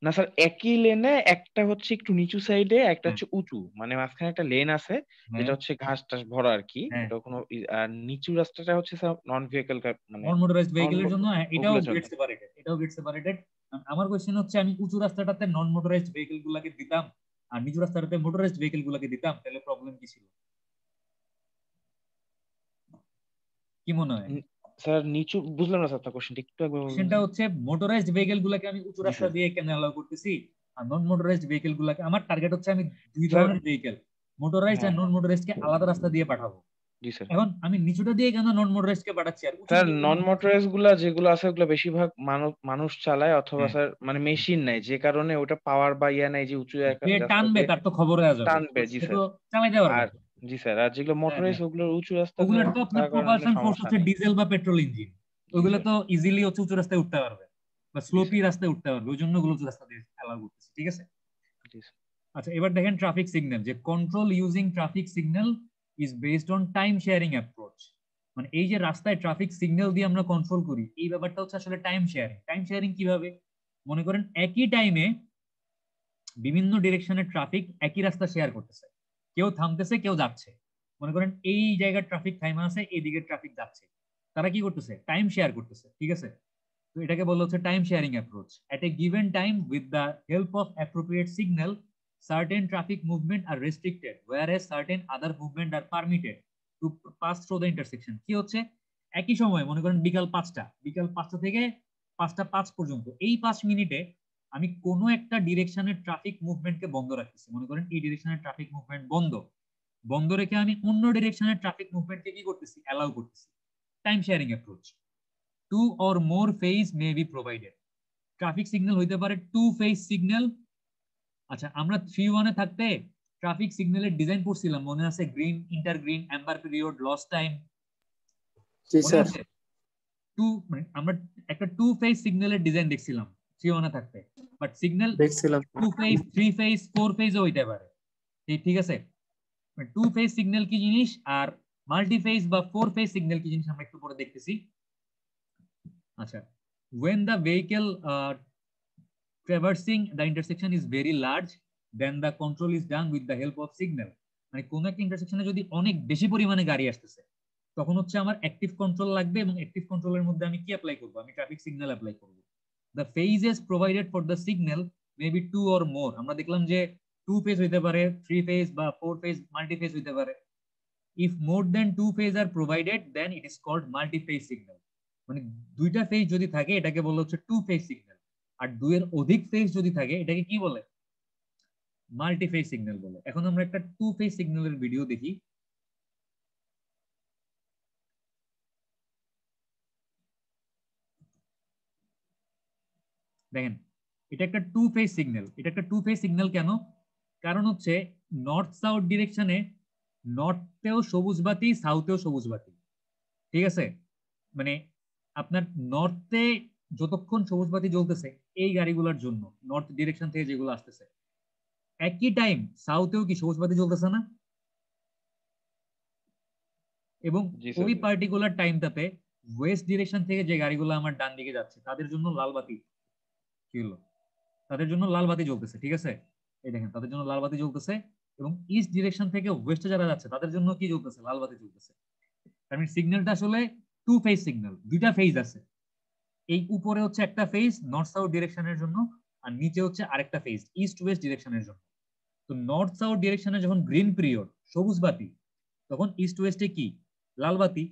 না স্যার, একই লেনে একটা হচ্ছে একটু নিচু সাইডে, একটা হচ্ছে উঁচু, মানে মাঝখানে একটা লেন আছে যেটা হচ্ছে ঘাস টাস ভরা আর কি, এটা কোনো। আর নিচু রাস্তাটা হচ্ছে স্যার নন ভেহিকল, মানে নন মোটরাইজড ভেহিকলের জন্য, এটাও গ্রেড সেপারেটেড, এটাও গ্রেড সেপারেটেড। আমার কোশ্চেন হচ্ছে আমি উঁচু রাস্তাটাতে নন মোটরাইজড ভেহিকল গুলাকে দিতাম আর নিচু রাস্তাটাতে মোটরাইজড ভেহিকল গুলাকে দিতাম, তাহলে প্রবলেম কি ছিল? কি মনে হয় স্যার? নিচু বুঝলাম না স্যার আপনার কোশ্চেনটা, একটু একবার বলুন। কোশ্চেনটা হচ্ছে মোটরাইজড ভেহিকল গুলাকে আমি উঁচু রাস্তা দিয়ে কেন অ্যালাউ করতেছি আর নন মোটরাইজড ভেহিকল গুলাকে, আমার টার্গেট হচ্ছে আমি দুই ধরনের ভেহিকল মোটরাইজড আর নন মোটরাইজড কে আলাদা রাস্তা দিয়ে পাঠাবো। জি স্যার। এখন আমি নিচুটা দিয়ে কেন নন মোটরাইজড কে পাঠাচ্ছি? আর স্যার নন মোটরাইজড গুলা যেগুলো আছে ওগুলো বেশিরভাগ মানুষ চালায়, অথবা স্যার মানে মেশিন নাই, যে কারণে ওটা পাওয়ার বা ইয়া নাই যে উঁচু টানবে, তার তো খবর হয়ে যাবে, টানবে। জি স্যার, চালাইতে পারবে। আর জি স্যার, আর যেগুলো মোটরাইজড ওগুলোর উঁচু রাস্তা, ওগুলোর তো আপনার প্রপালশন ফোর্স হচ্ছে ডিজেল বা পেট্রোল ইঞ্জিন, ওগুলো তো ইজিলি হচ্ছে উঁচু রাস্তায় উঠতে পারবে বা স্লোপি রাস্তায় উঠতে পারবে, ওই জন্য ওগুলো উঁচু রাস্তা দিয়ে অ্যালাউ করতেছে, ঠিক আছে? আচ্ছা এবার দেখেন ট্রাফিক সিগন্যাল, যে control using traffic signal is based on time sharing approach. মানে এই যে রাস্তায় ট্রাফিক সিগন্যাল দিয়ে আমরা কন্ট্রোল করি, এই ব্যাপারটা হচ্ছে আসলে টাইম শেয়ারিং। টাইম শেয়ারিং কিভাবে? মনে করেন একই টাইমে বিভিন্ন ডিরেকশনের ট্রাফিক একই রাস্তা শেয়ার করতেছে, কেউ থামতেছে কেউ যাচ্ছে। মনে করেন এই জায়গার ট্রাফিক থাইমা আছে, এই দিকের ট্রাফিক যাচ্ছে, তারা কি করতেছে? টাইম শেয়ার করতেছে, ঠিক আছে? তো এটাকে বলা হচ্ছে time sharing approach. At a given time with the help of appropriate signal certain traffic movement are restricted whereas certain other movement are permitted to pass through the intersection। কি হচ্ছে? একই সময় মনে করেন বিকাল 5টা থেকে 5টা 5 পর্যন্ত, এই 5 মিনিটে আমি কোনো একটা ডিরেকশনের ট্রাফিক মুভমেন্টকে বন্ধ রাখতেছি। মনে করেন এই ডিরেকশনের ট্রাফিক মুভমেন্ট বন্ধ রেখে আমি অন্য ডিরেকশনের ট্রাফিক মুভমেন্টকে কি করতেছি? অ্যালাউ করতেছি। Time sharing approach. 2 or more phase may be provided. Traffic signal হইতে পারে 2 phase সিগন্যাল। আচ্ছা, আমরা 3-1 এ থাকতে ট্রাফিক সিগন্যালের ডিজাইন পড়ছিলাম, মনে আছে? Green, inter green, amber period, lost time, জি মনে স্যার আছে? মানে আমরা একটা 2 phase সিগন্যালের ডিজাইন দেখছিলাম 3-1 এ থাকতে, বাট সিগন্যাল দেখছিলাম 2 phase, 3 phase, 4 phase হইতে পারে। ঠিক আছে, 2 phase সিগন্যাল কি জিনিস আর মাল্টি ফেজ বা 4 phase সিগন্যাল কি জিনিস আমরা একটু পরে দেখতেছি। আচ্ছা, when the vehicle traversing the intersection is very large, then the control is done with the help of signal. মানে কোন একটা ইন্টারসেকশনে যদি অনেক বেশি পরিমাণে গাড়ি আসতেছে, তখন হচ্ছে আমার অ্যাক্টিভ কন্ট্রোল লাগবে, এবং অ্যাক্টিভ কন্ট্রোলের মধ্যে আমি কি অ্যাপ্লাই করব? আমি ট্রাফিক সিগন্যাল অ্যাপ্লাই করব। The phases provided for the signal may be 2 or more. আমরা দেখলাম যে 2 phase হইতে পারে, 3 phase বা 4 phase, মাল্টি ফেজ হইতে পারে। If more than 2 phase are provided, then it is called multi-phase signal. মানে দুইটা ফেজ যদি থাকে এটাকে বলা হচ্ছে 2 phase signal, আর দুইয়ের অধিক ফেজ যদি থাকে এটাকে কি বলে? মাল্টি ফেজ সিগন্যাল বলে। এখন আমরা একটা 2 phase সিগন্যালের ভিডিও দেখি। দেখেন, এটা একটা 2 phase সিগন্যাল। এটা একটা 2 phase সিগন্যাল কেন? কারণ হচ্ছে নর্থ সাউথ ডিরেকশনে নর্থেও সবুজ বাতি, সাউথেও সবুজ বাতি। ঠিক আছে, মানে আপনার নর্থে যতক্ষণ সবুজ বাতি জ্বলতেছে এই গাড়িগুলোর জন্য, নর্থ ডিরেকশন থেকে যেগুলো আসতেছে, একই টাইম সাউথেও কি সবুজ বাতি জ্বলতেছে না? এবং ওই পার্টিকুলার টাইমটাতে ওয়েস্ট ডিরেকশন থেকে যে গাড়িগুলো আমার ডান দিকে যাচ্ছে তাদের জন্য লাল বাতি কি হলো? তাদের জন্য লাল বাতি জ্বলতেছে। ঠিক আছে, এই দেখেন তাদের জন্য লাল বাতি জ্বলতেছে, এবং ইস্ট ডিরেকশন থেকে ওয়েস্টে যারা যাচ্ছে তাদের জন্য কি জ্বলতেছে? লাল বাতি জ্বলতেছে। কারণ সিগন্যালটা আসলে 2 phase সিগন্যাল, দুইটা ফেজ আছে। এই উপরে হচ্ছে একটা ফেজ নর্থ সাউথ ডিরেকশনের জন্য, আর নিচে হচ্ছে আরেকটা ফেজ ইস্ট ওয়েস্ট ডিরেকশনের জন্য। তো নর্থ সাউথ ডিরেকশনে যখন গ্রিন পিরিয়ড, সবুজ বাতি, তখন ইস্ট ওয়েস্টে কি? লাল বাতি।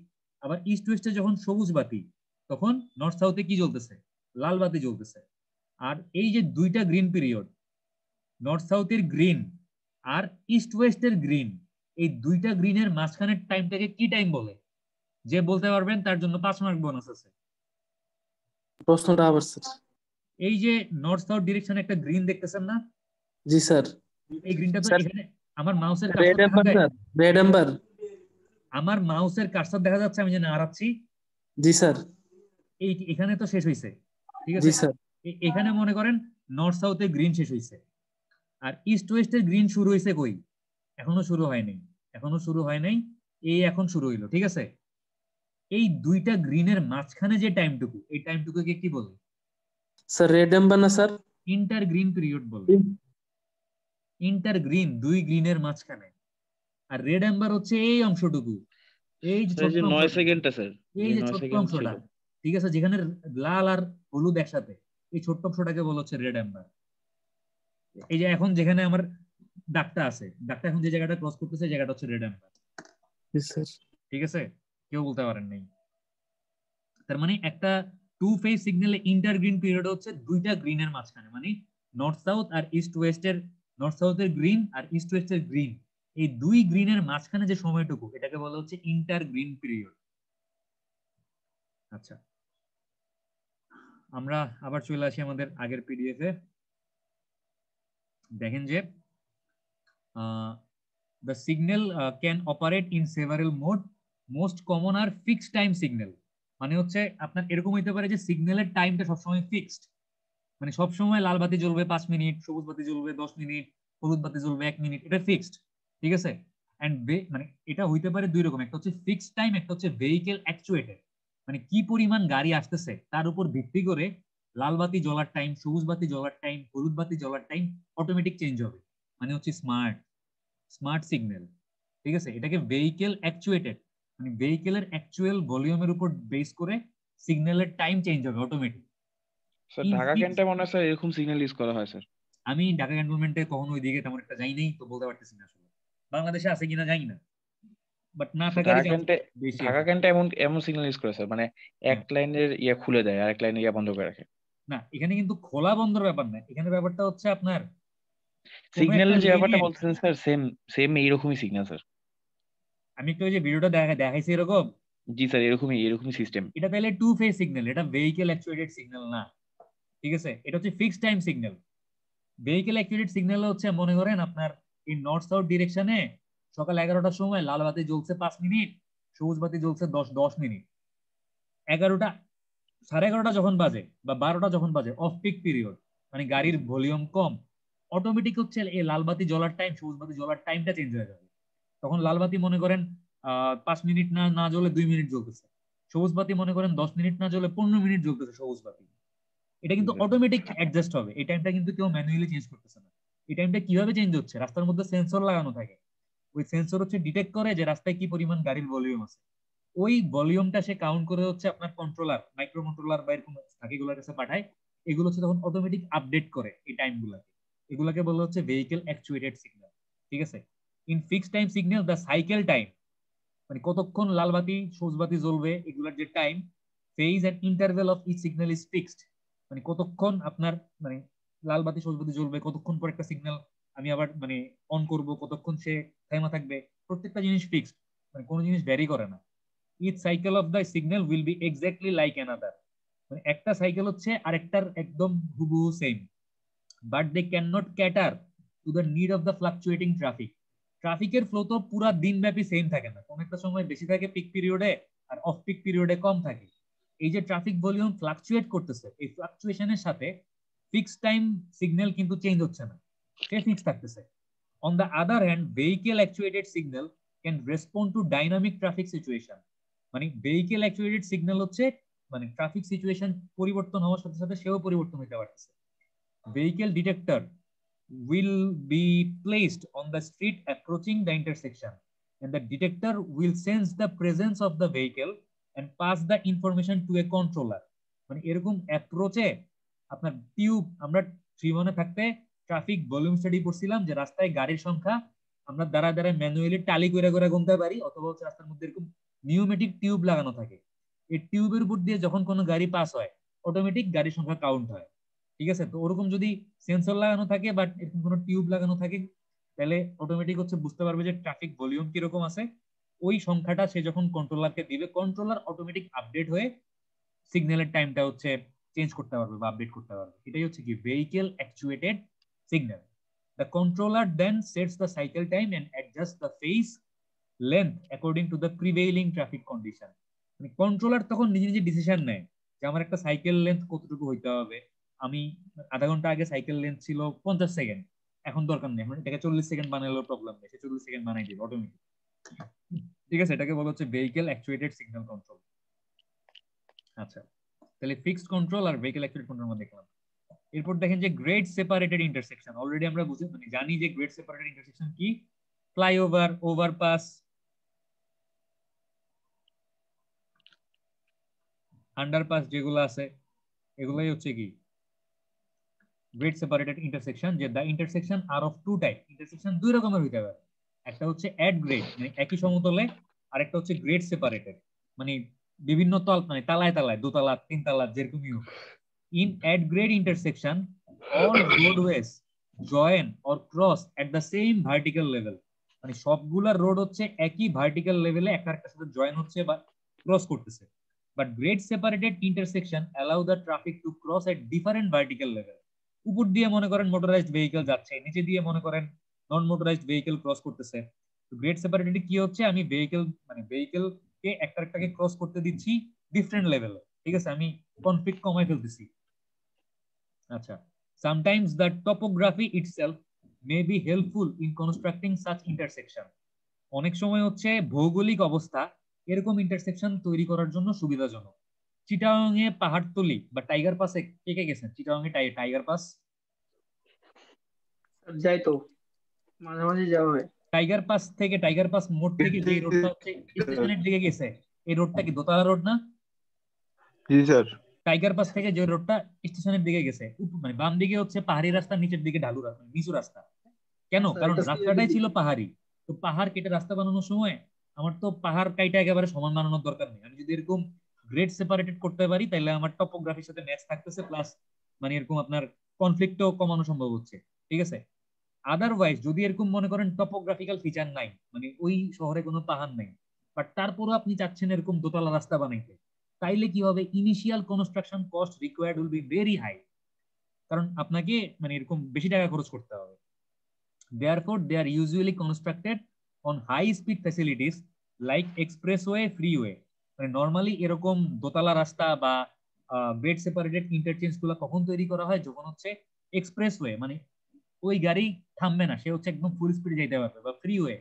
আবার ইস্ট ওয়েস্টে যখন সবুজ বাতি, তখন নর্থ সাউথে কি জ্বলতেছে? লাল বাতি জ্বলতেছে। আর এই যে দুইটা গ্রিন পিরিয়ড, নর্থ সাউথের গ্রিন আর ইস্ট ওয়েস্টের গ্রিন, এই দুইটা গ্রিনের মাঝখানের টাইমটাকে কি টাইম বলে? যে বলতে পারবেন তার জন্য 5 মার্ক বোনাস আছে। প্রশ্নটা আবার স্যার। এই যে নর্থ সাউথ ডিরেকশনে একটা গ্রিন দেখতেছেন না? জি স্যার। এই গ্রিনটা তো এখানে আমার মাউসের red amber sir, red amber. আমার মাউসের কার্সর দেখা যাচ্ছে, আমি যে নাড়াচ্ছি। জি স্যার। এই এখানে তো শেষ হইছে। ঠিক আছে, জি স্যার। এখানে মনে করেন নর্থ সাউথে গ্রিন শেষ হইছে, আর ইস্ট ওয়েস্টের গ্রিন শুরু হইছে কই? এখনো শুরু হয় নাই, এখনো শুরু হয় নাই, এই এখন শুরু হইলো। ঠিক আছে, এই দুইটা গ্রিনের মাঝখানে যে টাইমটুকু, এই টাইমটুকুকে কি বলে? স্যার রেড এম্বার না স্যার? ইন্টার গ্রিন পিরিয়ড বলে। ইন্টার গ্রিন, দুই গ্রিনের মাঝখানে। আর রেড এম্বার হচ্ছে এই অংশটুকু, এই যে ছোট্ট 9 সেকেন্ডটা স্যার, এই যে ছোট্ট অংশটা, ঠিক আছে, যেখানে লাল আর হলুদ একসাথে, এই ছোট্ট অংশটাকে বলা হচ্ছে রেড এম্বার। এই যে এখন যেখানে আমার দাগটা আছে, দাগটা এখন যে জায়গাটা ক্রস করতেছে জায়গাটা হচ্ছে রেড এম্বার। ঠিক আছে, কেউ বলতে পারেন নাই। তার মানে একটা 2 phase সিগন্যালে ইন্টার গ্রিন পিরিয়ড হচ্ছে দুইটা গ্রিনের মাঝখানে, মানে নর্থ সাউথ আর ইস্ট ওয়েস্টের, নর্থ সাউথের গ্রিন আর ইস্ট ওয়েস্টের গ্রিন, এই দুই গ্রিনের মাঝখানে যে সময়টুকু, এটাকে বলা হচ্ছে ইন্টার গ্রিন পিরিয়ড। আচ্ছা, আমরা আবার চলে আসি আমাদের আগের পিডিএফ এ। দেখেন যে the signal can operate in several mode. Most common are fixed time signal. মানে হচ্ছে আপনার এরকম হইতে পারে যে সিগন্যালের টাইমটা সবসময় ফিক্সড, মানে সবসময় লাল বাতি জ্বলবে 5 মিনিট, সবুজ বাতি জ্বলবে 10 মিনিট, হলুদ বাতি জ্বলবে 1 মিনিট, এটা ফিক্সড। ঠিক আছে, এন্ড মানে এটা হইতে পারে দুই রকম, একটা হচ্ছে ফিক্সড টাইম, একটা হচ্ছে ভেহিকেল অ্যাকচুয়েটেড। মানে কি পরিমাণ গাড়ি আসতেছে তার উপর ভিত্তি করে লাল বাতি জ্বলার টাইম, সবুজ বাতি জ্বলার টাইম, হলুদ বাতি জ্বলার টাইম অটোমেটিক চেঞ্জ হবে, মানে হচ্ছে স্মার্ট সিগন্যাল। ঠিক আছে, এটাকে ভেহিকেল অ্যাকচুয়েটেড, মানে ভেহিকেলের অ্যাকচুয়াল ভলিউমের উপর বেস করে সিগন্যালের টাইম চেঞ্জ হবে অটোমেটিক। স্যার ঢাকা ক্যান্টনমেন্টে মনে হয় স্যার এরকম সিগন্যাল ইউজ করা হয় স্যার। আমি ঢাকা ক্যান্টনমেন্টে কখনো ওইদিকে তেমন একটা যাই নাই, তো বলতে পারতেছি না আসলে বাংলাদেশে আছে কিনা জানি না, বাট না থাকার ঢাকা ক্যান্টে এমন সিগন্যাল ইউজ করে স্যার, মানে এক লাইনের ইয়া খুলে দেয় আর এক লাইনের ইয়া বন্ধ করে রাখে। না, এখানে কিন্তু খোলা বন্ধর ব্যাপার না, এখানে ব্যাপারটা হচ্ছে আপনার সিগন্যালের যে ব্যাপারটা বলতেছেন স্যার, সেম এইরকমই সিগন্যাল স্যার। আমি একটু ওই যে ভিডিওটা দেখাইছি এরকম, জি স্যার, এরকমই সিস্টেম। এটা তাহলে টু ফেজ সিগন্যাল, এটা ভেহিকেল অ্যাকচুয়েটেড সিগন্যাল না, ঠিক আছে? এটা হচ্ছে fixed time signal. Vehicle actuated signal হচ্ছে মনে করেন আপনার এই নর্থ সাউথ ডিরেকশনে সকাল 11টার সময় লাল বাতি জ্বলছে 5 মিনিট, সবুজ বাতি জ্বলছে 10 মিনিট। 11টা 11:30 যখন বাজে বা 12টা যখন বাজে অফ পিক পিরিয়ড, মানে গাড়ির ভলিউম কম, অটোমেটিক হচ্ছে এই লাল বাতি জ্বলার টাইম সবুজ বাতি জ্বলার টাইমটা চেঞ্জ হয়ে যাবে। তখন লাল বাতি মনে করেন 5 মিনিট না না জ্বলে 2 মিনিট জ্বলতেছে, সবুজ বাতি মনে করেন 10 মিনিট না জ্বলে 15 মিনিট জ্বলতেছে সবুজ বাতি। এটা কিন্তু অটোমেটিক অ্যাডজাস্ট হবে, এই টাইমটা কিন্তু কেউ ম্যানুয়ালি চেঞ্জ করতেছে না। এই টাইমটা কিভাবে চেঞ্জ হচ্ছে, রাস্তার মধ্যে সেন্সর লাগানো থাকে, ওই সেন্সর হচ্ছে ডিটেক্ট করে যে রাস্তায় কি পরিমাণ গাড়ির ভলিউম আছে, ওই ভলিউমটা সে কাউন্ট করে হচ্ছে আপনার কন্ট্রোলার মাইক্রো কন্ট্রোলার বা এরকম থাকেগুলোর কাছে পাঠায়, এগুলো হচ্ছে তখন অটোমেটিক আপডেট করে এই টাইমগুলোকে। এগুলোকে বলা হচ্ছে ভেহিকেল অ্যাকচুয়েটেড সিগন্যাল, ঠিক আছে? In fixed time signal the cycle time, মানে কতক্ষণ লাল বাতি সবুজ বাতি জ্বলবে এগুলোর যে time, phase and interval of each signal is fixed, মানে কতক্ষণ আপনার মানে লাল বাতি সবুজ বাতি জ্বলবে, কতক্ষণ পর একটা সিগন্যাল আমি আবার মানে অন করব, কতক্ষণ সে থাইমা থাকবে, প্রত্যেকটা জিনিস ফিক্সড, মানে কোনো জিনিস ভ্যারি করে না। Each cycle of the signal will be exactly like another, মানে একটা সাইকেল হচ্ছে আরেকটার একদম হুবহু same, but they can not cater to the need of the fluctuating traffic. ট্রাফিকের ফ্লো তো পুরো দিনব্যাপী সেম থাকে না, কোন একটা সময় বেশি থাকে পিক পিরিয়ডে আর অফ পিক পিরিয়ডে কম থাকে। এই যে ট্রাফিক ভলিউম ফ্লাকচুয়েট করতেছে, এই ফ্লাকচুয়েশনের সাথে ফিক্সড টাইম সিগন্যাল কিন্তু চেঞ্জ হচ্ছে না, সে ফিক্স থাকতেছে। On the other hand vehicle actuated signal can respond two dynamic traffic situation, মানে ভেহিকেল অ্যাকচুয়েটেড সিগন্যাল হচ্ছে মানে ট্রাফিক সিচুয়েশন পরিবর্তন হওয়ার সাথে সাথে সেও পরিবর্তন হতে পারতেছে। vehicle detector will be placed on the street approaching the intersection, and the detector will sense the presence of the vehicle and pass the information to a controller, মানে এরকম অ্যাপ্রোচে আপনার টিউব, আমরা ত্রিভুবনে থাকতে ট্রাফিক ভলিউম স্টাডি করছিলাম যে রাস্তায় গাড়ির সংখ্যা আমরা দাঁড়ায় দাঁড়ায় ম্যানুয়ালি টালি করে করে গুনতে পারি, অথবা হচ্ছে রাস্তার মধ্যে এরকম নিউমেটিক টিউব লাগানো থাকে, এই টিউবের উপর দিয়ে যখন কোনো গাড়ি পাস হয় অটোমেটিক গাড়ির সংখ্যা কাউন্ট হয়, ঠিক আছে? তো ওরকম যদি সেন্সর লাগানো থাকে বাট এরকম কোনো টিউব লাগানো থাকে তাহলে অটোমেটিক হচ্ছে বুঝতে পারবে যে ট্রাফিক ভলিউম কিরকম আছে, ওই সংখ্যাটা সে যখন কন্ট্রোলারকে দিবে কন্ট্রোলার অটোমেটিক আপডেট হয়ে সিগন্যালের টাইমটা হচ্ছে চেঞ্জ করতে পারবে বা আপডেট করতে পারবে। এটাই হচ্ছে কি vehicle actuated signal. The controller then sets the cycle time and adjusts the phase length according to the prevailing traffic condition, মানে কন্ট্রোলার তখন নিজে নিজে ডিসিশন নেয় যে আমার একটা সাইকেল লেন্থ কতটুকু হইতে হবে, আমি আধা ঘন্টা আগে সাইকেল লেন্থ ছিল 50 সেকেন্ড, এখন দরকার নেই, এখন এটাকে 40 সেকেন্ড বানালেও প্রবলেম নেই, সে 40 সেকেন্ড বানাই দিবে অটোমেটিক, ঠিক আছে? এটাকে বলা হচ্ছে ভেহিকেল অ্যাকচুয়েটেড সিগন্যাল কন্ট্রোল। আচ্ছা, তাহলে ফিক্সড কন্ট্রোল আর ভেহিকেল অ্যাকচুয়েটেড কন্ট্রোল আমরা দেখলাম। এরপর দেখেন যে গ্রেড সেপারেটেড ইন্টারসেকশন, অলরেডি আমরা বুঝি মানে জানি যে গ্রেড সেপারেটেড ইন্টারসেকশন কি, ফ্লাইওভার, ওভারপাস, আন্ডারপাস যেগুলো আছে এগুলাই হচ্ছে কি গ্রেড সেপারেটেড ইন্টারসেকশন। যে the intersection are of two type, intersection দুই রকমের হইতে পারে, একটা হচ্ছে অ্যাট গ্রেড মানে একই সমতলে, আর একটা হচ্ছে গ্রেড সেপারেটেড মানে বিভিন্ন তল মানে তালায় তালায় দোতলা তিনতলা যেরকমই হোক। In at grade intersection all roadways join or cross at the same vertical level, মানে সবগুলা রোড হচ্ছে একই ভার্টিক্যাল লেভেলে একটার সাথে জয়েন হচ্ছে বা ক্রস করতেছে। But grade separated intersection allow the traffic to cross at different vertical level, উপর দিয়ে মনে করেন মোটরাইজড ভেহিকল যাচ্ছে, নিচে দিয়ে মনে করেন নন মোটরাইজড ভেহিকল ক্রস করতেছে। তো গ্রেড সেপারেটেড কি হচ্ছে, আমি ভেহিকল মানে ভেহিকল কে একটাকে ক্রস করতে দিচ্ছি ডিফারেন্ট লেভেলে, ঠিক আছে? আমি কনফ্লিক্ট কমাই ফেলতেছি। আচ্ছা, sometimes the topography itself may be helpful in constructing such intersection, অনেক সময় হচ্ছে ভৌগোলিক অবস্থা এরকম ইন্টারসেকশন তৈরি করার জন্য সুবিধাজনক। চিটাগাং এ পাহাড়তলি বা টাইগার পাসে কে কে গেছেন? চিটাগাং এ টাইগার পাস যাই তো, মাঝে মাঝে যাওয়া হয়। টাইগার পাস থেকে টাইগার পাস মোড় থেকে যে রোডটা হচ্ছে স্টেশনের দিকে গেছে, এই রোডটা কি দোতলা রোড না? জি স্যার। টাইগার পাস থেকে যে রোডটা স্টেশনের দিকে গেছে মানে বাম দিকে হচ্ছে পাহাড়ি রাস্তা, নিচের দিকে ঢালু রাস্তা, নিচু রাস্তা। কেন? কারণ রাস্তাটাই ছিল পাহাড়ি, তো পাহাড় কেটে রাস্তা বানানোর সময় আমার তো পাহাড় কাইটা একেবারে সমান বানানোর দরকার নেই, আমি যদি এরকম গ্রেড সেপারেটেড করতে পারি তাহলে আমার টপোগ্রাফির সাথে ম্যাচ থাকতেছে, প্লাস মানে এরকম আপনার কনফ্লিক্টও কমানো সম্ভব হচ্ছে, ঠিক আছে? আদারওয়াইজ যদি এরকম মনে করেন টপোগ্রাফিক্যাল ফিচার নাই, মানে ওই শহরে কোনো পাহাড় নাই, বাট তারপরও আপনি চাচ্ছেন এরকম দোতলা রাস্তা বানাইতে, তাইলে কি হবে, initial construction cost required will be very high, কারণ আপনাকে মানে এরকম বেশি টাকা খরচ করতে হবে। Therefore, they are usually constructed on high speed facilities like expressway, freeway. মানে নরমালি এরকম দোতলা রাস্তা বা গ্রেড সেপারেটেড ইন্টারচেঞ্জ গুলো কখন তৈরি করা হয়, যখন হচ্ছে এক্সপ্রেসওয়ে, মানে ওই গাড়ি থামবে না, সে হচ্ছে একদম ফুল স্পিডে যেতে পারবে, বা ফ্রিওয়ে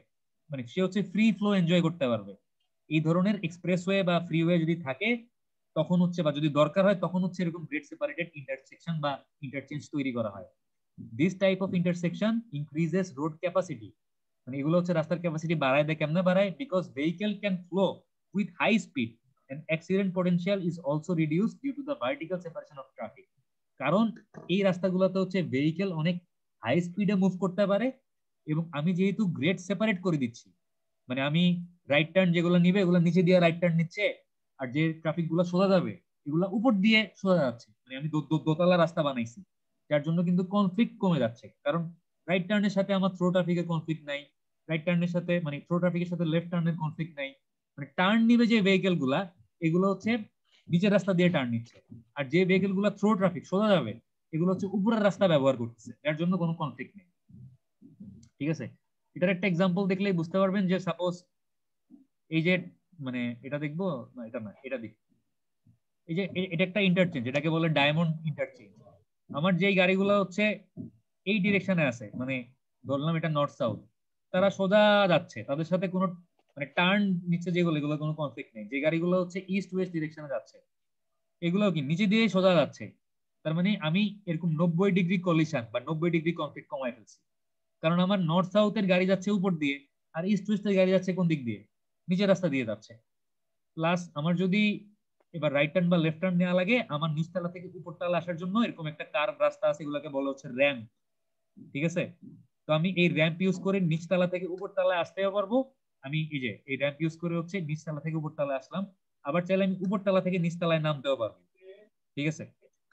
মানে সে হচ্ছে ফ্রি ফ্লো এনজয় করতে পারবে। এই ধরনের এক্সপ্রেসওয়ে বা ফ্রিওয়ে যদি থাকে তখন হচ্ছে, বা যদি দরকার হয় তখন হচ্ছে এরকম গ্রেড সেপারেটেড ইন্টারসেকশন বা ইন্টারচেঞ্জ তৈরি করা হয়। This type of intersection increases road capacity, মানে এগুলো হচ্ছে রাস্তার ক্যাপাসিটি বাড়ায় দেয়। কেমনে বাড়ায়? Because vehicle can flow with high speed and accident potential is also reduced due to the vertical separation of traffic. কারণ এই রাস্তাগুলোতে হচ্ছে ভেহিকল অনেক হাই স্পিডে মুভ করতে পারে, এবং আমি যেহেতু গ্রেড সেপারেট করে দিচ্ছি, মানে আমি রাইট টার্ন যেগুলো নিবে এগুলো নিচে দিয়ে রাইট টার্ন নিচ্ছে, আর যে ট্রাফিক গুলো সোজা যাবে এগুলো উপর দিয়ে সোজা যাচ্ছে, মানে আমি দোতলা রাস্তা বানাইছি, যার জন্য কিন্তু কনফ্লিক্ট কমে যাচ্ছে। কারণ রাইট টার্নের সাথে আমার থ্রো ট্রাফিকের কনফ্লিক্ট নাই, রাইট টার্নের সাথে মানে থ্রো ট্রাফিকের সাথে লেফট টার্নের কনফ্লিক্ট নাই, মানে টার্ন নিবে যে ভেহিকল গুলা এগুলো হচ্ছে নিচের রাস্তা দিয়ে টার্ন নিচ্ছে, আর যে ভেহিকল গুলা থ্রো ট্রাফিক সোজা যাবে এগুলো হচ্ছে উপরের রাস্তা ব্যবহার করতেছে, যার জন্য কোনো কনফ্লিক্ট নেই। ঠিক আছে, এটার একটা এক্সাম্পল দেখলেই বুঝতে পারবেন যে সাপোজ এই যে মানে এটা দেখবো না, এটা না, এটা দেখি, এই যে এটা একটা ইন্টারচেঞ্জ, এটাকে বলে ডায়মন্ড ইন্টারচেঞ্জ। আমার যেই গাড়িগুলো হচ্ছে এই ডিরেকশনে আছে, মানে ধরলাম এটা নর্থ সাউথ, তারা সোজা যাচ্ছে, তাদের সাথে কোনো মানে টার্ন নিচ্ছে যেগুলো, এগুলো কোনো কনফ্লিক্ট নেই। যে গাড়িগুলো হচ্ছে ইস্ট ওয়েস্ট ডিরেকশনে যাচ্ছে এগুলো কি নিচে দিয়ে সোজা যাচ্ছে, তার মানে আমি এরকম 90 ডিগ্রি কলিশন বা 90 ডিগ্রি কনফ্লিক্ট কমাই ফেলছি, কারণ আমার নর্থ সাউথের গাড়ি যাচ্ছে উপর দিয়ে, আর ইস্ট ওয়েস্টের গাড়ি যাচ্ছে কোন দিক দিয়ে, নিচের রাস্তা দিয়ে যাচ্ছে। প্লাস আমার যদি এবার রাইট টার্ন বা লেফট টার্ন নেওয়া লাগে, আমার নিচতলা থেকে উপরতলা আসার জন্য এরকম একটা কার্ভ রাস্তা আছে, এগুলোকে বলা হচ্ছে র্যাম্প। ঠিক আছে, তো আমি এই র্যাম্প ইউজ করে নিচতলা থেকে উপরতলায় আসতেও পারবো। আমি এই যে এই র্যাম্প ইউজ করে হচ্ছে নিচতলা থেকে উপরতলায় আসলাম, আবার চাইলে আমি উপরতলা থেকে নিচতলায় নামতেও পারবো। ঠিক আছে,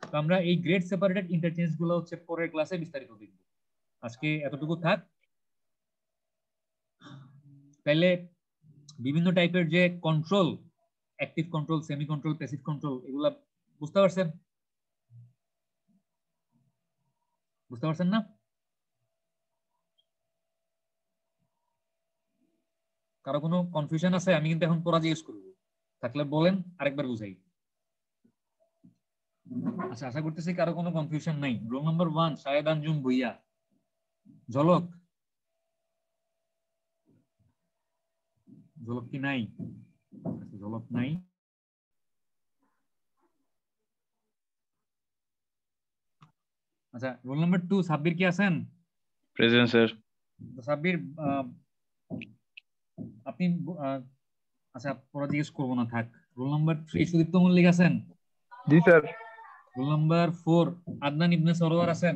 তো আমরা এই গ্রেড সেপারেটেড ইন্টারচেঞ্জ গুলো হচ্ছে পরের ক্লাসে বিস্তারিত দেখব। আজকে এতটুকু থাক। তাইলে বিভিন্ন টাইপের যে control, active control, semi control, passive control, এগুলা বুঝতে পারছেন? বুঝতে পারছেন না? কারো কোনো কনফিউশন আছে? আমি কিন্তু এখন পড়া জিজ্ঞেস করবো, থাকলে বলেন, আরেকবার বুঝাই। আচ্ছা, আশা করতেছি কারো কোনো কনফিউশন নাই। Roll number 1 Shahed Anjum Bhuiya. ঝলক, ঝলক কি নাই? ঝলক নাই। আচ্ছা, রোল নাম্বার 2 সাব্বির কি আছেন? Present sir. সাব্বির আপনি আচ্ছা পড়া জিজ্ঞেস করবো না, থাক। রোল নাম্বার 3 সুদীপ্ত মল্লিক আছেন? জি sir. Roll number 4 Adnan Ibne Sarwar আছেন?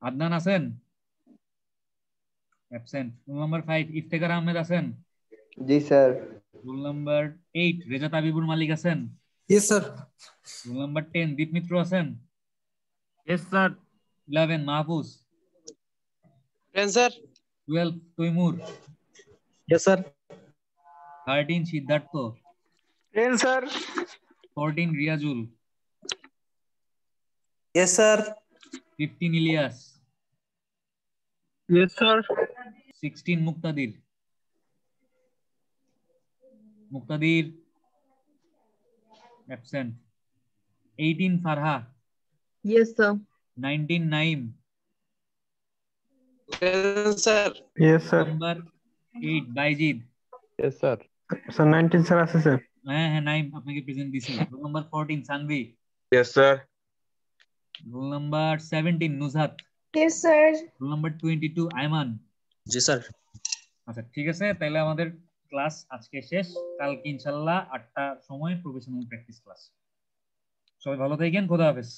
আদনান আছেন? Absent. Roll number 5 Iftekhar Ahmed আছেন? জি sir. Roll number 8 Reza Tabibur Malik আছেন? Yes sir. Roll number 10 Dip Mitra আছেন? Yes sir. 11 Mahfuz? Present sir. 12 Taimur? Yes sir. 13 Siddhartha? Present sir. 14 Riazul? Yes sir. 15 Ilias? Yes sir. 16 Muktadir? Muktadir absent. 18 Farha? Yes, sir. 19 Naim? Present sir. Yes sir. Number 8 Bayzid? Yes sir. Sir 19 sir আছে স্যার। হ্যাঁ হ্যাঁ নাইম আপনাকে প্রেজেন্ট দিছি। Roll number 14 Sanvi? Yes sir. Roll number 17 Nuzhat? Yes, sir. Roll number 22 Ayman? জি স্যার। আচ্ছা ঠিক আছে, তাহলে আমাদের ক্লাস আজকে শেষ। কালকে ইনশাআল্লাহ 8টার সময় প্রফেশনাল প্র্যাকটিস ক্লাস। সবাই ভালো থাকেন, খোদা হাফেজ।